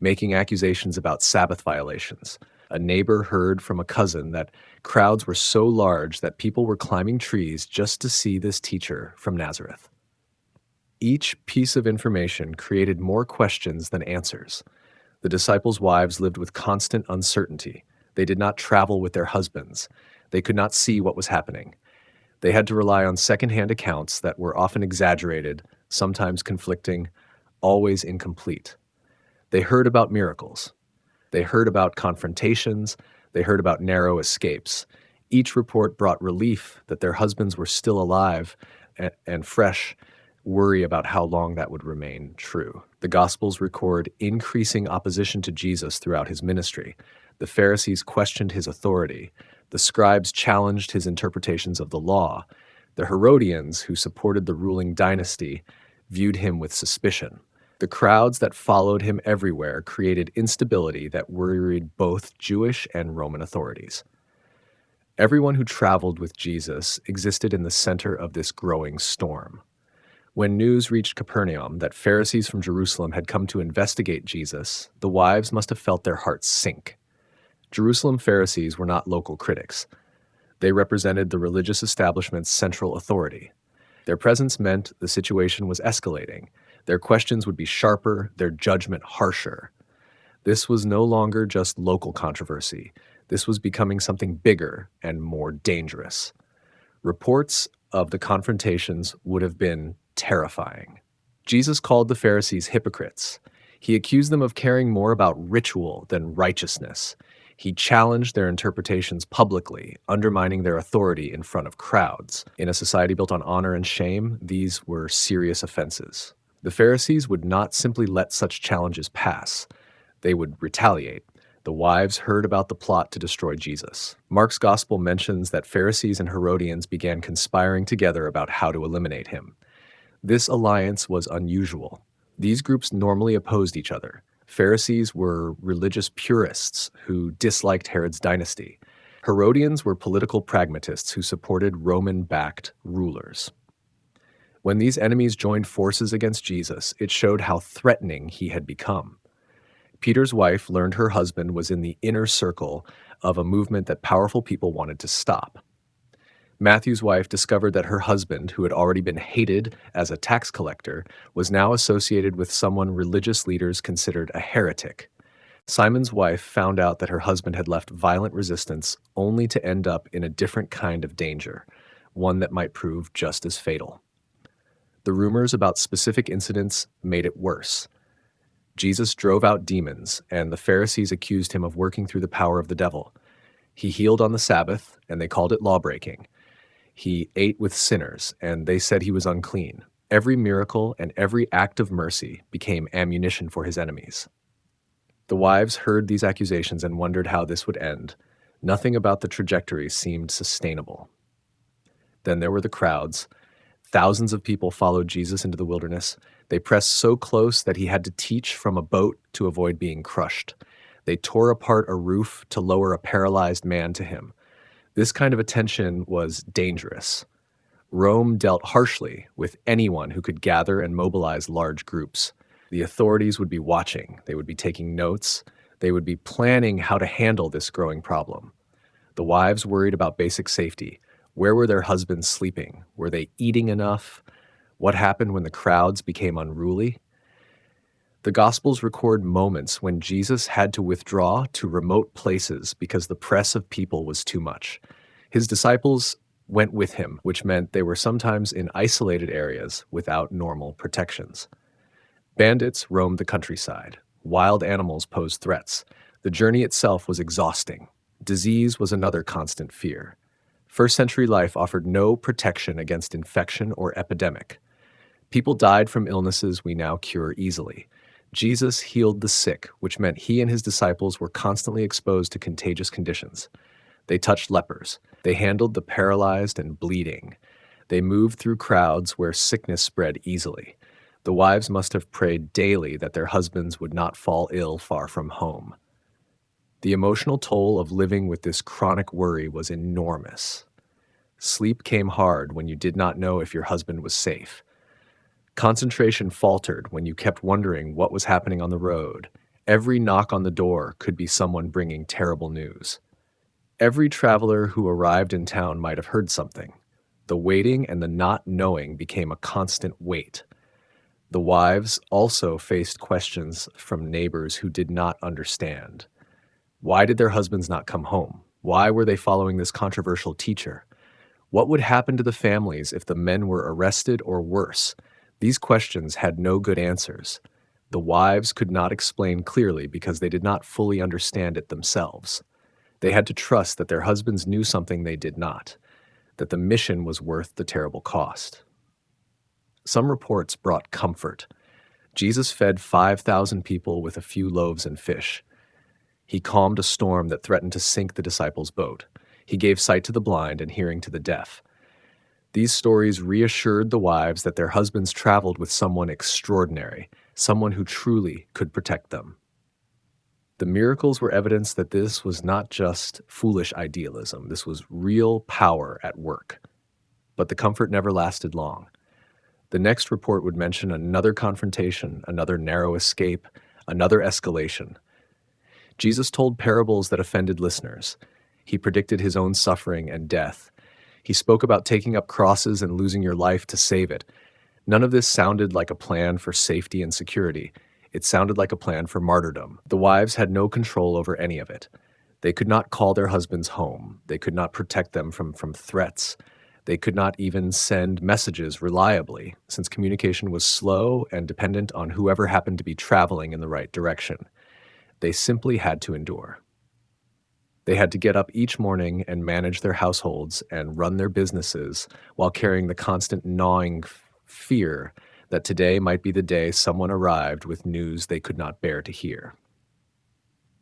making accusations about Sabbath violations. A neighbor heard from a cousin that crowds were so large that people were climbing trees just to see this teacher from Nazareth. Each piece of information created more questions than answers. The disciples' wives lived with constant uncertainty. They did not travel with their husbands. They could not see what was happening. They had to rely on secondhand accounts that were often exaggerated, sometimes conflicting, always incomplete. They heard about miracles. They heard about confrontations. They heard about narrow escapes. Each report brought relief that their husbands were still alive and fresh worry about how long that would remain true. The Gospels record increasing opposition to Jesus throughout his ministry. The Pharisees questioned his authority. The scribes challenged his interpretations of the law. The Herodians, who supported the ruling dynasty, viewed him with suspicion. The crowds that followed him everywhere created instability that worried both Jewish and Roman authorities. Everyone who traveled with Jesus existed in the center of this growing storm. When news reached Capernaum that Pharisees from Jerusalem had come to investigate Jesus, the wives must have felt their hearts sink. Jerusalem Pharisees were not local critics. They represented the religious establishment's central authority. Their presence meant the situation was escalating. Their questions would be sharper, their judgment harsher. This was no longer just local controversy. This was becoming something bigger and more dangerous. Reports of the confrontations would have been terrifying. Jesus called the Pharisees hypocrites. He accused them of caring more about ritual than righteousness. He challenged their interpretations publicly, undermining their authority in front of crowds. In a society built on honor and shame, these were serious offenses. The Pharisees would not simply let such challenges pass. They would retaliate. The wives heard about the plot to destroy Jesus. Mark's gospel mentions that Pharisees and Herodians began conspiring together about how to eliminate him. This alliance was unusual. These groups normally opposed each other. Pharisees were religious purists who disliked Herod's dynasty. Herodians were political pragmatists who supported Roman-backed rulers. When these enemies joined forces against Jesus, it showed how threatening he had become. Peter's wife learned her husband was in the inner circle of a movement that powerful people wanted to stop. Matthew's wife discovered that her husband, who had already been hated as a tax collector, was now associated with someone religious leaders considered a heretic. Simon's wife found out that her husband had left violent resistance only to end up in a different kind of danger, one that might prove just as fatal. The rumors about specific incidents made it worse. Jesus drove out demons, and the Pharisees accused him of working through the power of the devil. He healed on the Sabbath, and they called it lawbreaking. He ate with sinners, and they said he was unclean. Every miracle and every act of mercy became ammunition for his enemies. The wives heard these accusations and wondered how this would end. Nothing about the trajectory seemed sustainable. Then there were the crowds. Thousands of people followed Jesus into the wilderness. They pressed so close that he had to teach from a boat to avoid being crushed. They tore apart a roof to lower a paralyzed man to him. This kind of attention was dangerous. Rome dealt harshly with anyone who could gather and mobilize large groups. The authorities would be watching, they would be taking notes, they would be planning how to handle this growing problem. The wives worried about basic safety. Where were their husbands sleeping? Were they eating enough? What happened when the crowds became unruly? The Gospels record moments when Jesus had to withdraw to remote places because the press of people was too much. His disciples went with him, which meant they were sometimes in isolated areas without normal protections. Bandits roamed the countryside. Wild animals posed threats. The journey itself was exhausting. Disease was another constant fear. First century life offered no protection against infection or epidemic. People died from illnesses we now cure easily. Jesus healed the sick, which meant he and his disciples were constantly exposed to contagious conditions. They touched lepers. They handled the paralyzed and bleeding. They moved through crowds where sickness spread easily. The wives must have prayed daily that their husbands would not fall ill far from home. The emotional toll of living with this chronic worry was enormous. Sleep came hard when you did not know if your husband was safe. Concentration faltered when you kept wondering what was happening on the road. Every knock on the door could be someone bringing terrible news. Every traveler who arrived in town might have heard something. The waiting and the not knowing became a constant weight. The wives also faced questions from neighbors who did not understand. Why did their husbands not come home? Why were they following this controversial teacher? What would happen to the families if the men were arrested or worse? These questions had no good answers. The wives could not explain clearly because they did not fully understand it themselves. They had to trust that their husbands knew something they did not, that the mission was worth the terrible cost. Some reports brought comfort. Jesus fed 5,000 people with a few loaves and fish. He calmed a storm that threatened to sink the disciples' boat. He gave sight to the blind and hearing to the deaf. These stories reassured the wives that their husbands traveled with someone extraordinary, someone who truly could protect them. The miracles were evidence that this was not just foolish idealism. This was real power at work. But the comfort never lasted long. The next report would mention another confrontation, another narrow escape, another escalation. Jesus told parables that offended listeners. He predicted his own suffering and death. He spoke about taking up crosses and losing your life to save it. None of this sounded like a plan for safety and security. It sounded like a plan for martyrdom. The wives had no control over any of it. They could not call their husbands home. They could not protect them from threats. They could not even send messages reliably, since communication was slow and dependent on whoever happened to be traveling in the right direction. They simply had to endure. They had to get up each morning and manage their households and run their businesses while carrying the constant gnawing fear that today might be the day someone arrived with news they could not bear to hear.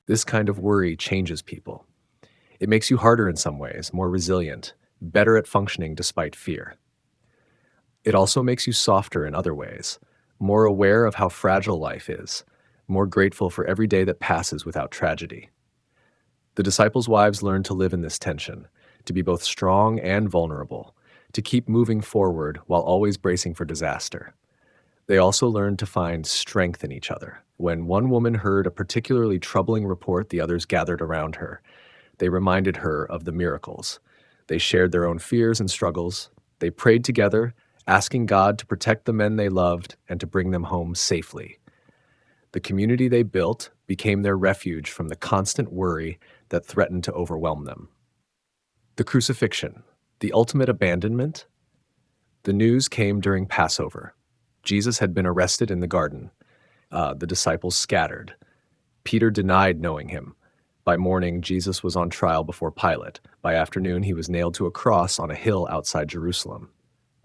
This kind of worry changes people. It makes you harder in some ways, more resilient, better at functioning despite fear. It also makes you softer in other ways, more aware of how fragile life is, more grateful for every day that passes without tragedy. The disciples' wives learned to live in this tension, to be both strong and vulnerable, to keep moving forward while always bracing for disaster. They also learned to find strength in each other. When one woman heard a particularly troubling report, the others gathered around her. They reminded her of the miracles. They shared their own fears and struggles. They prayed together, asking God to protect the men they loved and to bring them home safely. The community they built became their refuge from the constant worry that threatened to overwhelm them. The crucifixion, the ultimate abandonment. The news came during Passover. Jesus had been arrested in the garden. The disciples scattered. Peter denied knowing him. By morning, Jesus was on trial before Pilate. By afternoon, he was nailed to a cross on a hill outside Jerusalem.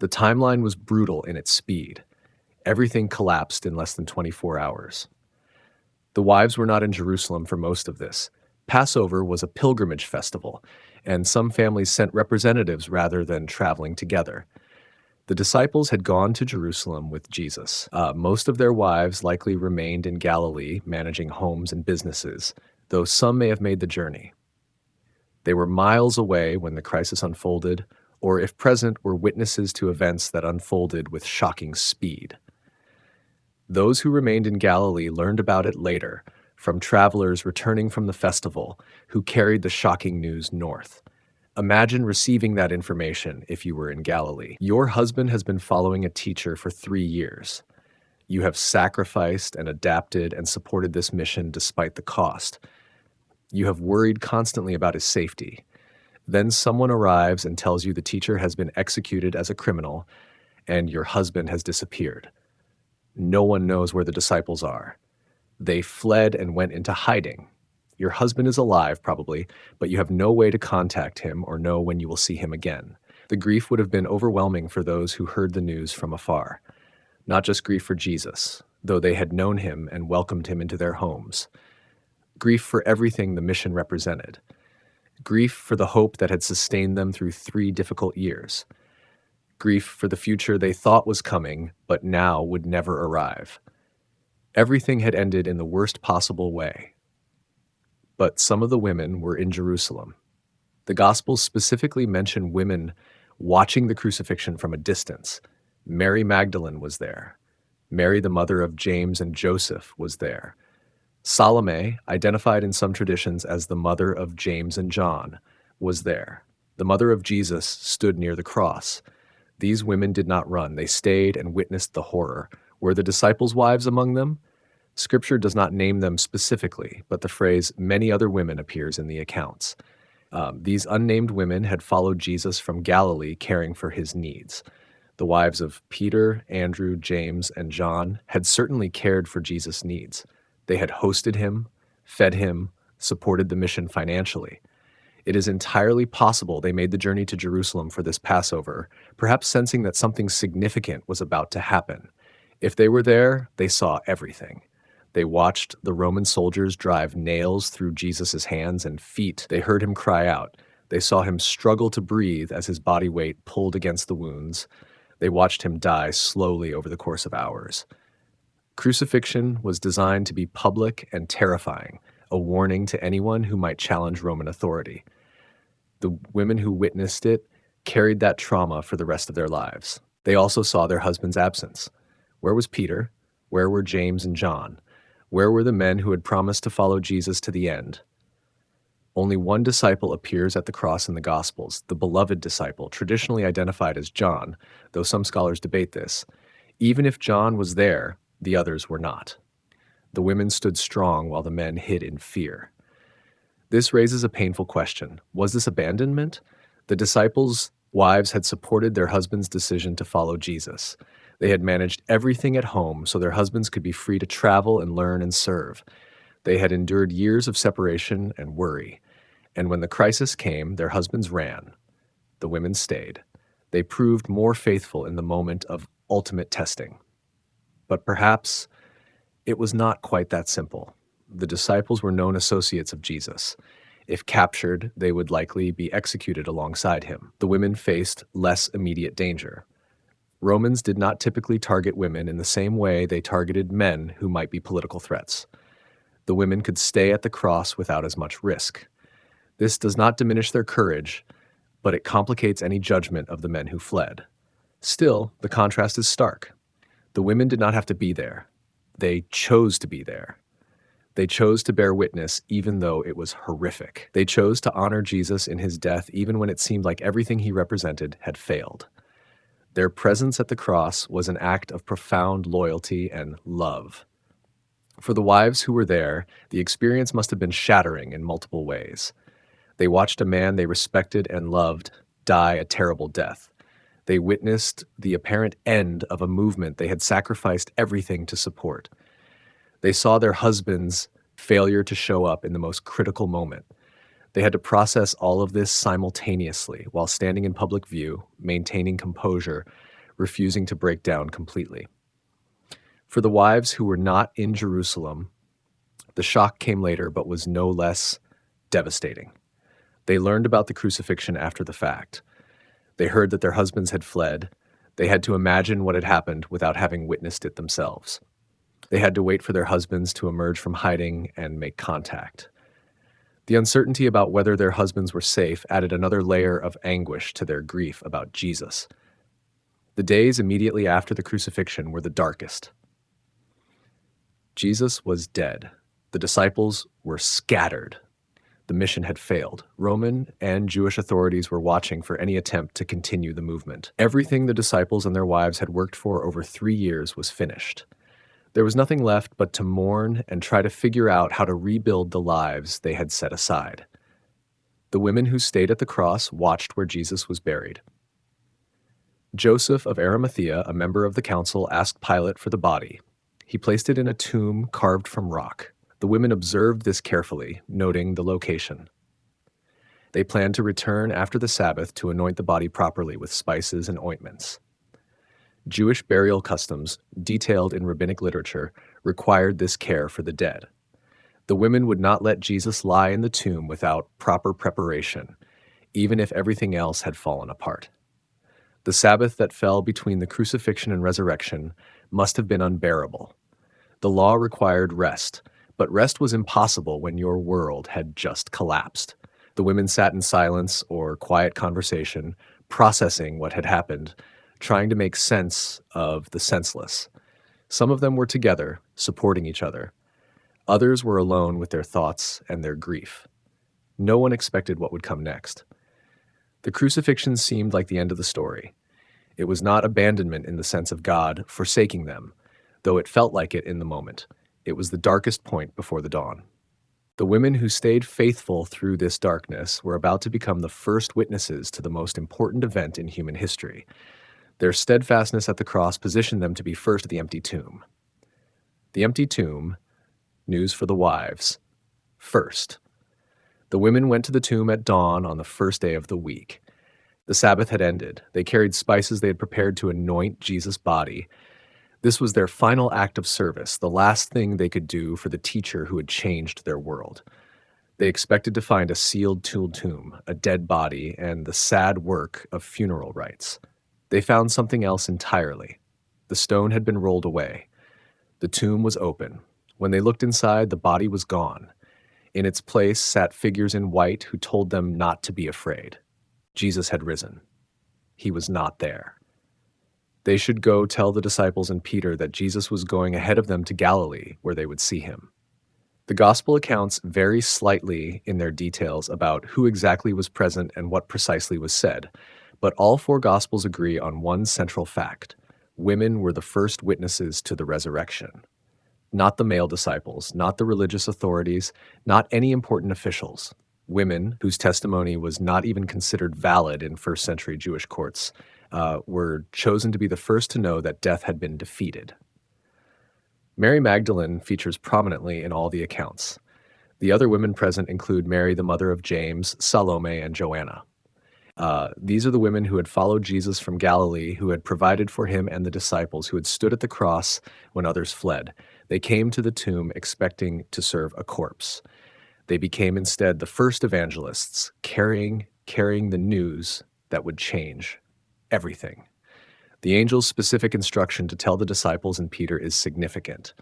The timeline was brutal in its speed. Everything collapsed in less than 24 hours. The wives were not in Jerusalem for most of this. Passover was a pilgrimage festival, and some families sent representatives rather than traveling together. The disciples had gone to Jerusalem with Jesus. Most of their wives likely remained in Galilee, managing homes and businesses, though some may have made the journey. They were miles away when the crisis unfolded, or if present, were witnesses to events that unfolded with shocking speed. Those who remained in Galilee learned about it later, from travelers returning from the festival who carried the shocking news north. Imagine receiving that information if you were in Galilee. Your husband has been following a teacher for 3 years. You have sacrificed and adapted and supported this mission despite the cost. You have worried constantly about his safety. Then someone arrives and tells you the teacher has been executed as a criminal and your husband has disappeared. No one knows where the disciples are. They fled and went into hiding. Your husband is alive, probably, but you have no way to contact him or know when you will see him again. The grief would have been overwhelming for those who heard the news from afar. Not just grief for Jesus, though they had known him and welcomed him into their homes. Grief for everything the mission represented. Grief for the hope that had sustained them through 3 difficult years. Grief for the future they thought was coming, but now would never arrive. Everything had ended in the worst possible way. But some of the women were in Jerusalem. The Gospels specifically mention women watching the crucifixion from a distance. Mary Magdalene was there. Mary, the mother of James and Joseph, was there. Salome, identified in some traditions as the mother of James and John, was there. The mother of Jesus stood near the cross. These women did not run. They stayed and witnessed the horror. Were the disciples' wives among them? Scripture does not name them specifically, but the phrase "many other women" appears in the accounts. These unnamed women had followed Jesus from Galilee, caring for his needs. The wives of Peter, Andrew, James, and John had certainly cared for Jesus' needs. They had hosted him, fed him, supported the mission financially. It is entirely possible they made the journey to Jerusalem for this Passover, perhaps sensing that something significant was about to happen. If they were there, they saw everything. They watched the Roman soldiers drive nails through Jesus' hands and feet. They heard him cry out. They saw him struggle to breathe as his body weight pulled against the wounds. They watched him die slowly over the course of hours. Crucifixion was designed to be public and terrifying, a warning to anyone who might challenge Roman authority. The women who witnessed it carried that trauma for the rest of their lives. They also saw their husband's absence. Where was Peter? Where were James and John? Where were the men who had promised to follow Jesus to the end? Only one disciple appears at the cross in the Gospels, the beloved disciple, traditionally identified as John, though some scholars debate this. Even if John was there, the others were not. The women stood strong while the men hid in fear. This raises a painful question. Was this abandonment? The disciples' wives had supported their husbands' decision to follow Jesus. They had managed everything at home so their husbands could be free to travel and learn and serve. They had endured years of separation and worry. And when the crisis came, their husbands ran. The women stayed. They proved more faithful in the moment of ultimate testing. But perhaps it was not quite that simple. The disciples were known associates of Jesus. If captured, they would likely be executed alongside him. The women faced less immediate danger. Romans did not typically target women in the same way they targeted men who might be political threats. The women could stay at the cross without as much risk. This does not diminish their courage, but it complicates any judgment of the men who fled. Still, the contrast is stark. The women did not have to be there. They chose to be there. They chose to bear witness even though it was horrific. They chose to honor Jesus in his death even when it seemed like everything he represented had failed. Their presence at the cross was an act of profound loyalty and love. For the wives who were there, the experience must have been shattering in multiple ways. They watched a man they respected and loved die a terrible death. They witnessed the apparent end of a movement they had sacrificed everything to support. They saw their husbands' failure to show up in the most critical moment. They had to process all of this simultaneously while standing in public view, maintaining composure, refusing to break down completely. For the wives who were not in Jerusalem, the shock came later but was no less devastating. They learned about the crucifixion after the fact. They heard that their husbands had fled. They had to imagine what had happened without having witnessed it themselves. They had to wait for their husbands to emerge from hiding and make contact. The uncertainty about whether their husbands were safe added another layer of anguish to their grief about Jesus. The days immediately after the crucifixion were the darkest. Jesus was dead. The disciples were scattered. The mission had failed. Roman and Jewish authorities were watching for any attempt to continue the movement. Everything the disciples and their wives had worked for over 3 years was finished. There was nothing left but to mourn and try to figure out how to rebuild the lives they had set aside. The women who stayed at the cross watched where Jesus was buried. Joseph of Arimathea, a member of the council, asked Pilate for the body. He placed it in a tomb carved from rock. The women observed this carefully, noting the location. They planned to return after the Sabbath to anoint the body properly with spices and ointments. Jewish burial customs, detailed in rabbinic literature, required this care for the dead. The women would not let Jesus lie in the tomb without proper preparation, even if everything else had fallen apart. The Sabbath that fell between the crucifixion and resurrection must have been unbearable. The law required rest, but rest was impossible when your world had just collapsed. The women sat in silence or quiet conversation, processing what had happened, trying to make sense of the senseless. Some of them were together, supporting each other. Others were alone with their thoughts and their grief. No one expected what would come next. The crucifixion seemed like the end of the story. It was not abandonment in the sense of God forsaking them, though it felt like it in the moment. It was the darkest point before the dawn. The women who stayed faithful through this darkness were about to become the first witnesses to the most important event in human history. Their steadfastness at the cross positioned them to be first at the empty tomb. The empty tomb, news for the wives, first. The women went to the tomb at dawn on the first day of the week. The Sabbath had ended. They carried spices they had prepared to anoint Jesus' body. This was their final act of service, the last thing they could do for the teacher who had changed their world. They expected to find a sealed tomb, a dead body, and the sad work of funeral rites. They found something else entirely. The stone had been rolled away. The tomb was open. When they looked inside, the body was gone. In its place sat figures in white who told them not to be afraid. Jesus had risen. He was not there. They should go tell the disciples and Peter that Jesus was going ahead of them to Galilee, where they would see him. The gospel accounts vary slightly in their details about who exactly was present and what precisely was said, but all 4 gospels agree on one central fact: women were the first witnesses to the resurrection. Not the male disciples, not the religious authorities, not any important officials. Women, whose testimony was not even considered valid in first-century Jewish courts, were chosen to be the first to know that death had been defeated. Mary Magdalene features prominently in all the accounts. The other women present include Mary, the mother of James, Salome, and Joanna. These are the women who had followed Jesus from Galilee, who had provided for him and the disciples, who had stood at the cross when others fled. They came to the tomb expecting to serve a corpse. They became instead the first evangelists, carrying the news that would change everything. The angel's specific instruction to tell the disciples and Peter is significant.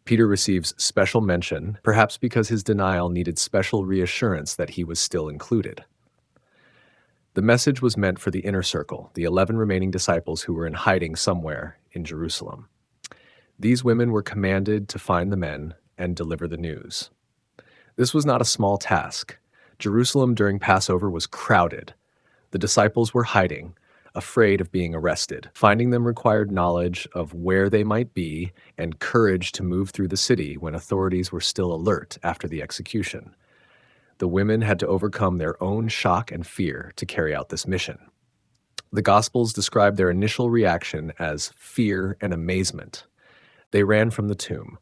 Peter receives special mention, perhaps because his denial needed special reassurance that he was still included. The message was meant for the inner circle, the 11 remaining disciples who were in hiding somewhere in Jerusalem. These women were commanded to find the men and deliver the news. This was not a small task. Jerusalem during Passover was crowded. The disciples were hiding, afraid of being arrested. Finding them required knowledge of where they might be and courage to move through the city when authorities were still alert after the execution. The women had to overcome their own shock and fear to carry out this mission. The Gospels describe their initial reaction as fear and amazement. They ran from the tomb.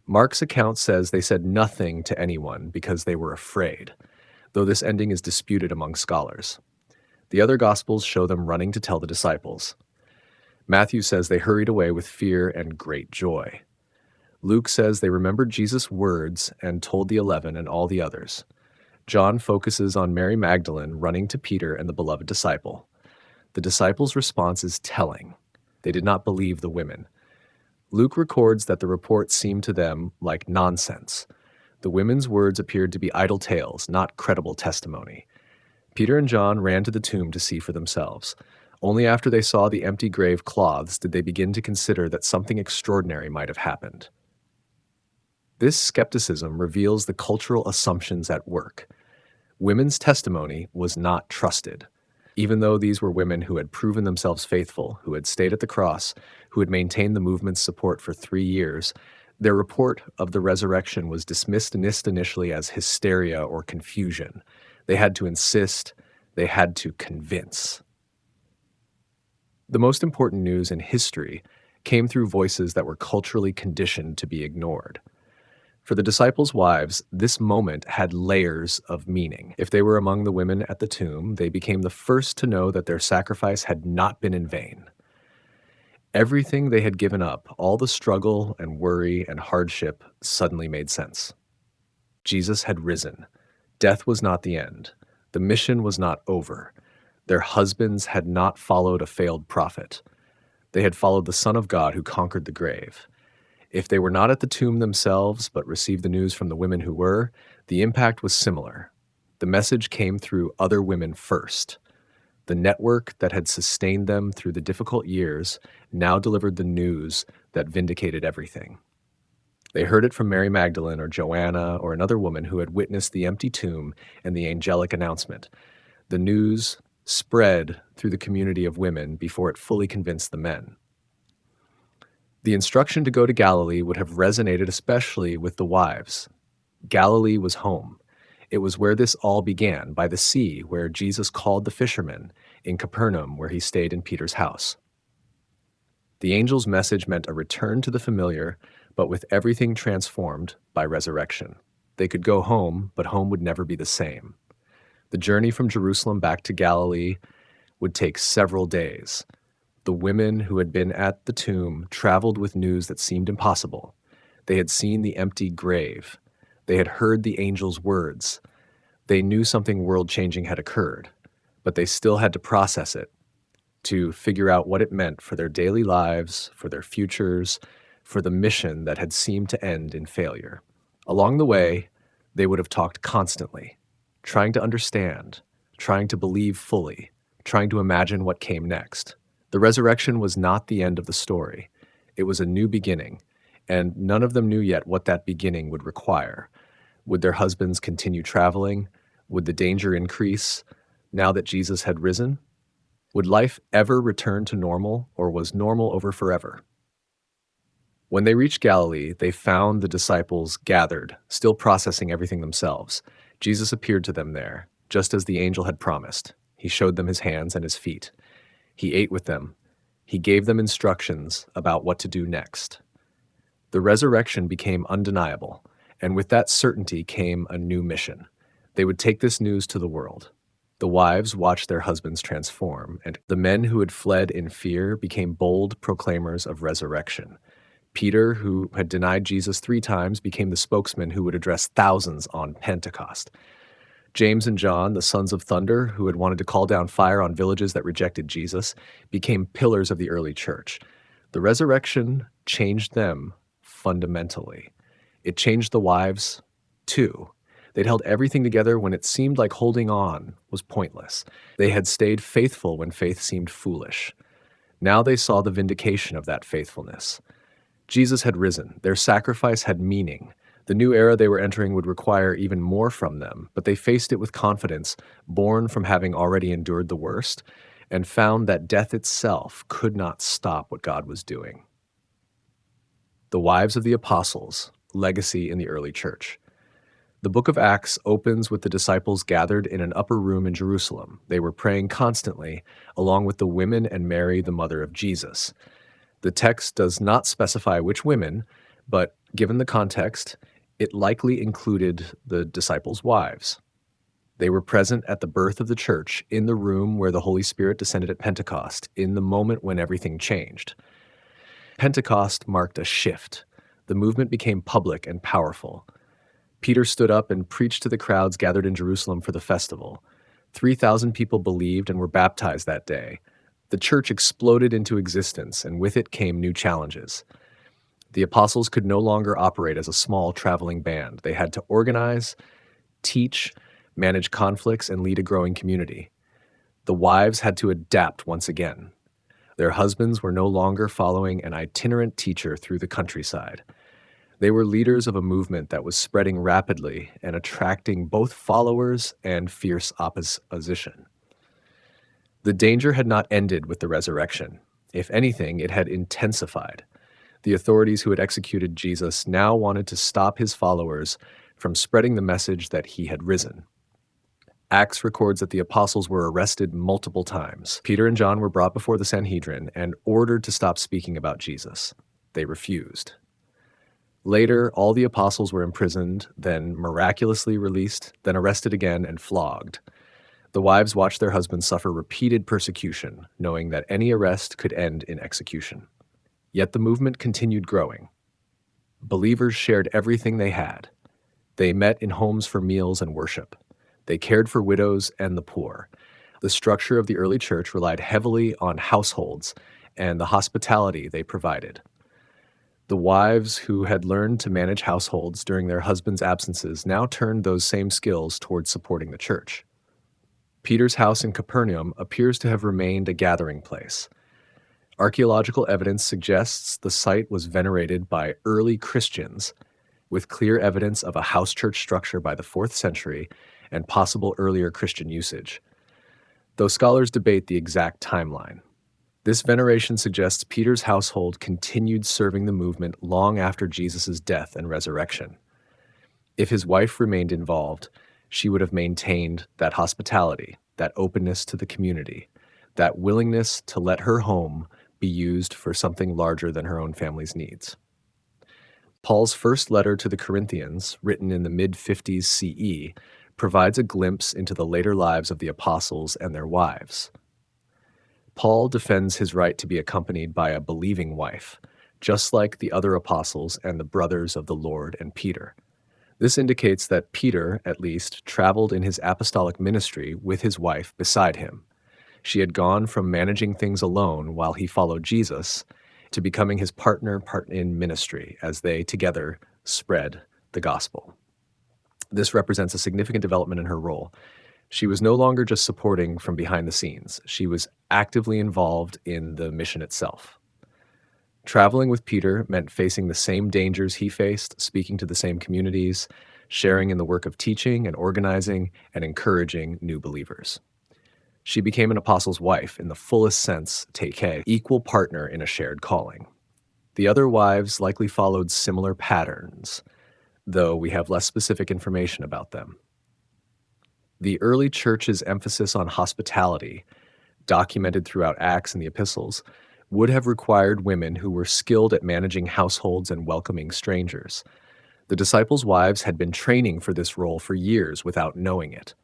Mark's account says they said nothing to anyone because they were afraid, though this ending is disputed among scholars. The other Gospels show them running to tell the disciples. Matthew says they hurried away with fear and great joy. Luke says they remembered Jesus' words and told the 11 and all the others. John focuses on Mary Magdalene running to Peter and the beloved disciple. The disciples' response is telling. They did not believe the women. Luke records that the report seemed to them like nonsense. The women's words appeared to be idle tales, not credible testimony. Peter and John ran to the tomb to see for themselves. Only after they saw the empty grave cloths did they begin to consider that something extraordinary might have happened. This skepticism reveals the cultural assumptions at work. Women's testimony was not trusted. Even though these were women who had proven themselves faithful, who had stayed at the cross, who had maintained the movement's support for 3 years, their report of the resurrection was dismissed initially as hysteria or confusion. They had to insist, they had to convince. The most important news in history came through voices that were culturally conditioned to be ignored. For the disciples' wives, this moment had layers of meaning. If they were among the women at the tomb, they became the first to know that their sacrifice had not been in vain. Everything they had given up, all the struggle and worry and hardship, suddenly made sense. Jesus had risen. Death was not the end. The mission was not over. Their husbands had not followed a failed prophet. They had followed the Son of God who conquered the grave. If they were not at the tomb themselves, but received the news from the women who were, the impact was similar. The message came through other women first. The network that had sustained them through the difficult years now delivered the news that vindicated everything. They heard it from Mary Magdalene or Joanna or another woman who had witnessed the empty tomb and the angelic announcement. The news spread through the community of women before it fully convinced the men. The instruction to go to Galilee would have resonated especially with the wives. Galilee was home. It was where this all began, by the sea, where Jesus called the fishermen, in Capernaum, where he stayed in Peter's house. The angel's message meant a return to the familiar, but with everything transformed by resurrection. They could go home, but home would never be the same. The journey from Jerusalem back to Galilee would take several days. The women who had been at the tomb traveled with news that seemed impossible. They had seen the empty grave. They had heard the angel's words. They knew something world-changing had occurred, but they still had to process it, to figure out what it meant for their daily lives, for their futures, for the mission that had seemed to end in failure. Along the way, they would have talked constantly, trying to understand, trying to believe fully, trying to imagine what came next. The resurrection was not the end of the story. It was a new beginning, and none of them knew yet what that beginning would require. Would their husbands continue traveling? Would the danger increase now that Jesus had risen? Would life ever return to normal, or was normal over forever? When they reached Galilee, they found the disciples gathered, still processing everything themselves. Jesus appeared to them there, just as the angel had promised. He showed them his hands and his feet. He ate with them. He gave them instructions about what to do next. The resurrection became undeniable, and with that certainty came a new mission. They would take this news to the world. The wives watched their husbands transform, and the men who had fled in fear became bold proclaimers of resurrection. Peter, who had denied Jesus 3 times, became the spokesman who would address thousands on Pentecost. James and John, the sons of thunder, who had wanted to call down fire on villages that rejected Jesus, became pillars of the early church. The resurrection changed them fundamentally. It changed the wives, too. They'd held everything together when it seemed like holding on was pointless. They had stayed faithful when faith seemed foolish. Now they saw the vindication of that faithfulness. Jesus had risen. Their sacrifice had meaning. The new era they were entering would require even more from them, but they faced it with confidence, born from having already endured the worst, and found that death itself could not stop what God was doing. The wives of the apostles, legacy in the early church. The book of Acts opens with the disciples gathered in an upper room in Jerusalem. They were praying constantly, along with the women and Mary, the mother of Jesus. The text does not specify which women, but given the context, it likely included the disciples' wives. They were present at the birth of the church, in the room where the Holy Spirit descended at Pentecost, in the moment when everything changed. Pentecost marked a shift. The movement became public and powerful. Peter stood up and preached to the crowds gathered in Jerusalem for the festival. 3,000 people believed and were baptized that day. The church exploded into existence, and with it came new challenges. The apostles could no longer operate as a small traveling band. They had to organize, teach, manage conflicts, and lead a growing community. The wives had to adapt once again. Their husbands were no longer following an itinerant teacher through the countryside. They were leaders of a movement that was spreading rapidly and attracting both followers and fierce opposition. The danger had not ended with the resurrection. If anything, it had intensified. The authorities who had executed Jesus now wanted to stop his followers from spreading the message that he had risen. Acts records that the apostles were arrested multiple times. Peter and John were brought before the Sanhedrin and ordered to stop speaking about Jesus. They refused. Later, all the apostles were imprisoned, then miraculously released, then arrested again and flogged. The wives watched their husbands suffer repeated persecution, knowing that any arrest could end in execution. Yet the movement continued growing. Believers shared everything they had. They met in homes for meals and worship. They cared for widows and the poor. The structure of the early church relied heavily on households and the hospitality they provided. The wives who had learned to manage households during their husbands' absences now turned those same skills towards supporting the church. Peter's house in Capernaum appears to have remained a gathering place. Archaeological evidence suggests the site was venerated by early Christians, with clear evidence of a house church structure by the 4th century and possible earlier Christian usage, though scholars debate the exact timeline. This veneration suggests Peter's household continued serving the movement long after Jesus' death and resurrection. If his wife remained involved, she would have maintained that hospitality, that openness to the community, that willingness to let her home be used for something larger than her own family's needs. Paul's first letter to the Corinthians, written in the mid-50s CE, provides a glimpse into the later lives of the apostles and their wives. Paul defends his right to be accompanied by a believing wife, just like the other apostles and the brothers of the Lord and Peter. This indicates that Peter, at least, traveled in his apostolic ministry with his wife beside him. She had gone from managing things alone while he followed Jesus to becoming his partner in ministry as they together spread the gospel. This represents a significant development in her role. She was no longer just supporting from behind the scenes. She was actively involved in the mission itself. Traveling with Peter meant facing the same dangers he faced, speaking to the same communities, sharing in the work of teaching and organizing, and encouraging new believers. She became an apostle's wife in the fullest sense, equal partner in a shared calling. The other wives likely followed similar patterns, though we have less specific information about them. The early church's emphasis on hospitality, documented throughout Acts and the epistles, would have required women who were skilled at managing households and welcoming strangers. The disciples' wives had been training for this role for years without knowing it.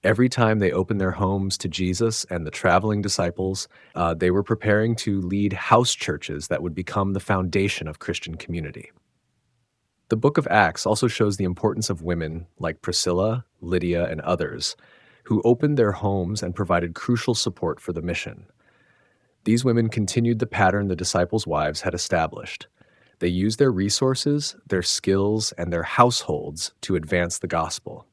Every time they opened their homes to Jesus and the traveling disciples, they were preparing to lead house churches that would become the foundation of Christian community. The book of Acts also shows the importance of women like Priscilla, Lydia, and others who opened their homes and provided crucial support for the mission. These women continued the pattern the disciples' wives had established. They used their resources, their skills, and their households to advance the gospel.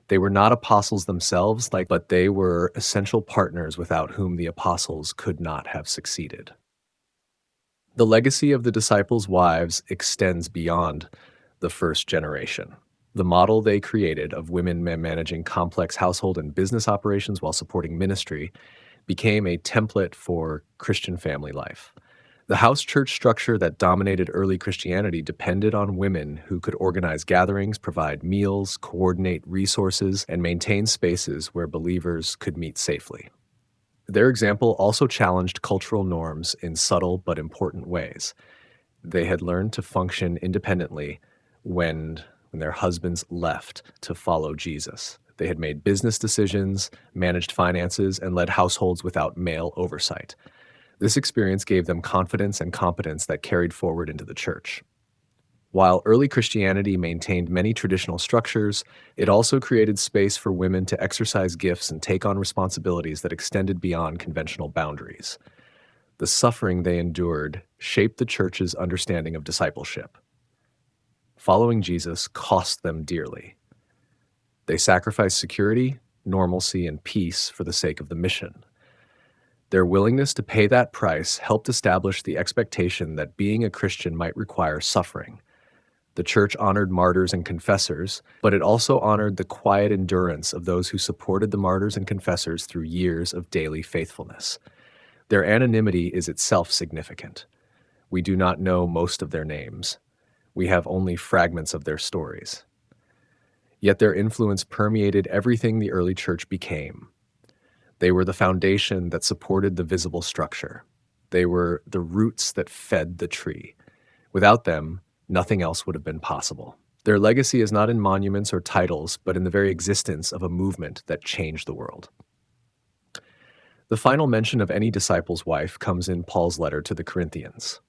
They were not apostles themselves, but they were essential partners without whom the apostles could not have succeeded. The legacy of the disciples' wives extends beyond the first generation. The model they created of women managing complex household and business operations while supporting ministry became a template for Christian family life. The house church structure that dominated early Christianity depended on women who could organize gatherings, provide meals, coordinate resources, and maintain spaces where believers could meet safely. Their example also challenged cultural norms in subtle but important ways. They had learned to function independently when their husbands left to follow Jesus. They had made business decisions, managed finances, and led households without male oversight. This experience gave them confidence and competence that carried forward into the church. While early Christianity maintained many traditional structures, it also created space for women to exercise gifts and take on responsibilities that extended beyond conventional boundaries. The suffering they endured shaped the church's understanding of discipleship. Following Jesus cost them dearly. They sacrificed security, normalcy, and peace for the sake of the mission. Their willingness to pay that price helped establish the expectation that being a Christian might require suffering. The church honored martyrs and confessors, but it also honored the quiet endurance of those who supported the martyrs and confessors through years of daily faithfulness. Their anonymity is itself significant. We do not know most of their names. We have only fragments of their stories. Yet their influence permeated everything the early church became. They were the foundation that supported the visible structure. They were the roots that fed the tree. Without them, nothing else would have been possible. Their legacy is not in monuments or titles, but in the very existence of a movement that changed the world. The final mention of any disciple's wife comes in Paul's letter to the Corinthians.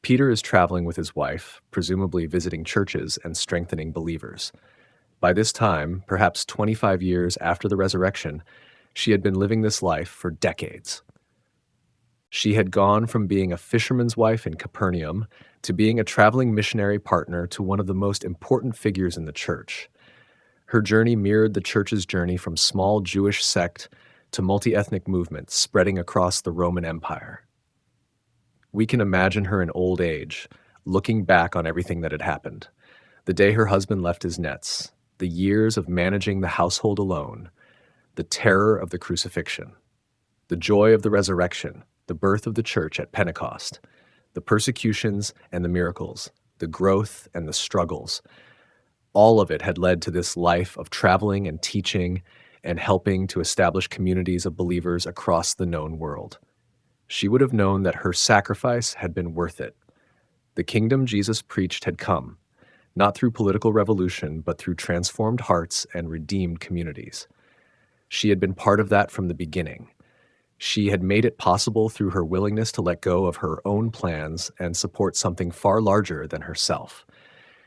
Peter is traveling with his wife, presumably visiting churches and strengthening believers. By this time, perhaps 25 years after the resurrection, she had been living this life for decades. She had gone from being a fisherman's wife in Capernaum to being a traveling missionary partner to one of the most important figures in the church. Her journey mirrored the church's journey from small Jewish sect to multi-ethnic movement spreading across the Roman Empire. We can imagine her in old age, looking back on everything that had happened. The day her husband left his nets, the years of managing the household alone, the terror of the crucifixion, the joy of the resurrection, the birth of the church at Pentecost, the persecutions and the miracles, the growth and the struggles. All of it had led to this life of traveling and teaching and helping to establish communities of believers across the known world. She would have known that her sacrifice had been worth it. The kingdom Jesus preached had come, not through political revolution, but through transformed hearts and redeemed communities. She had been part of that from the beginning. She had made it possible through her willingness to let go of her own plans and support something far larger than herself.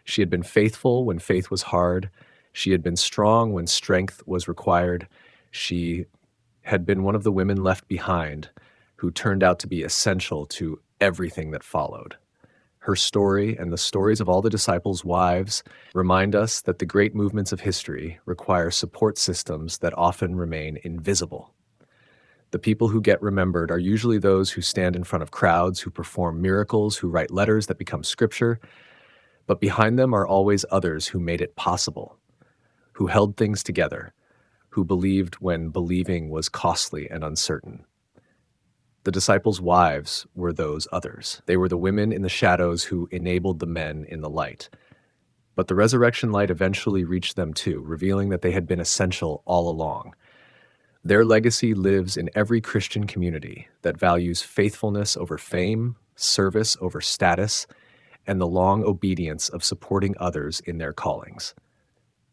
She had been faithful when faith was hard. She had been strong when strength was required. She had been one of the women left behind who turned out to be essential to everything that followed. Her story and the stories of all the disciples' wives remind us that the great movements of history require support systems that often remain invisible. The people who get remembered are usually those who stand in front of crowds, who perform miracles, who write letters that become scripture, but behind them are always others who made it possible, who held things together, who believed when believing was costly and uncertain. The disciples' wives were those others. They were the women in the shadows who enabled the men in the light. But the resurrection light eventually reached them too, revealing that they had been essential all along. Their legacy lives in every Christian community that values faithfulness over fame, service over status, and the long obedience of supporting others in their callings.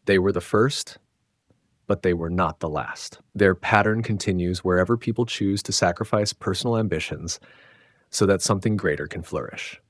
They were the first, but they were not the last. Their pattern continues wherever people choose to sacrifice personal ambitions so that something greater can flourish.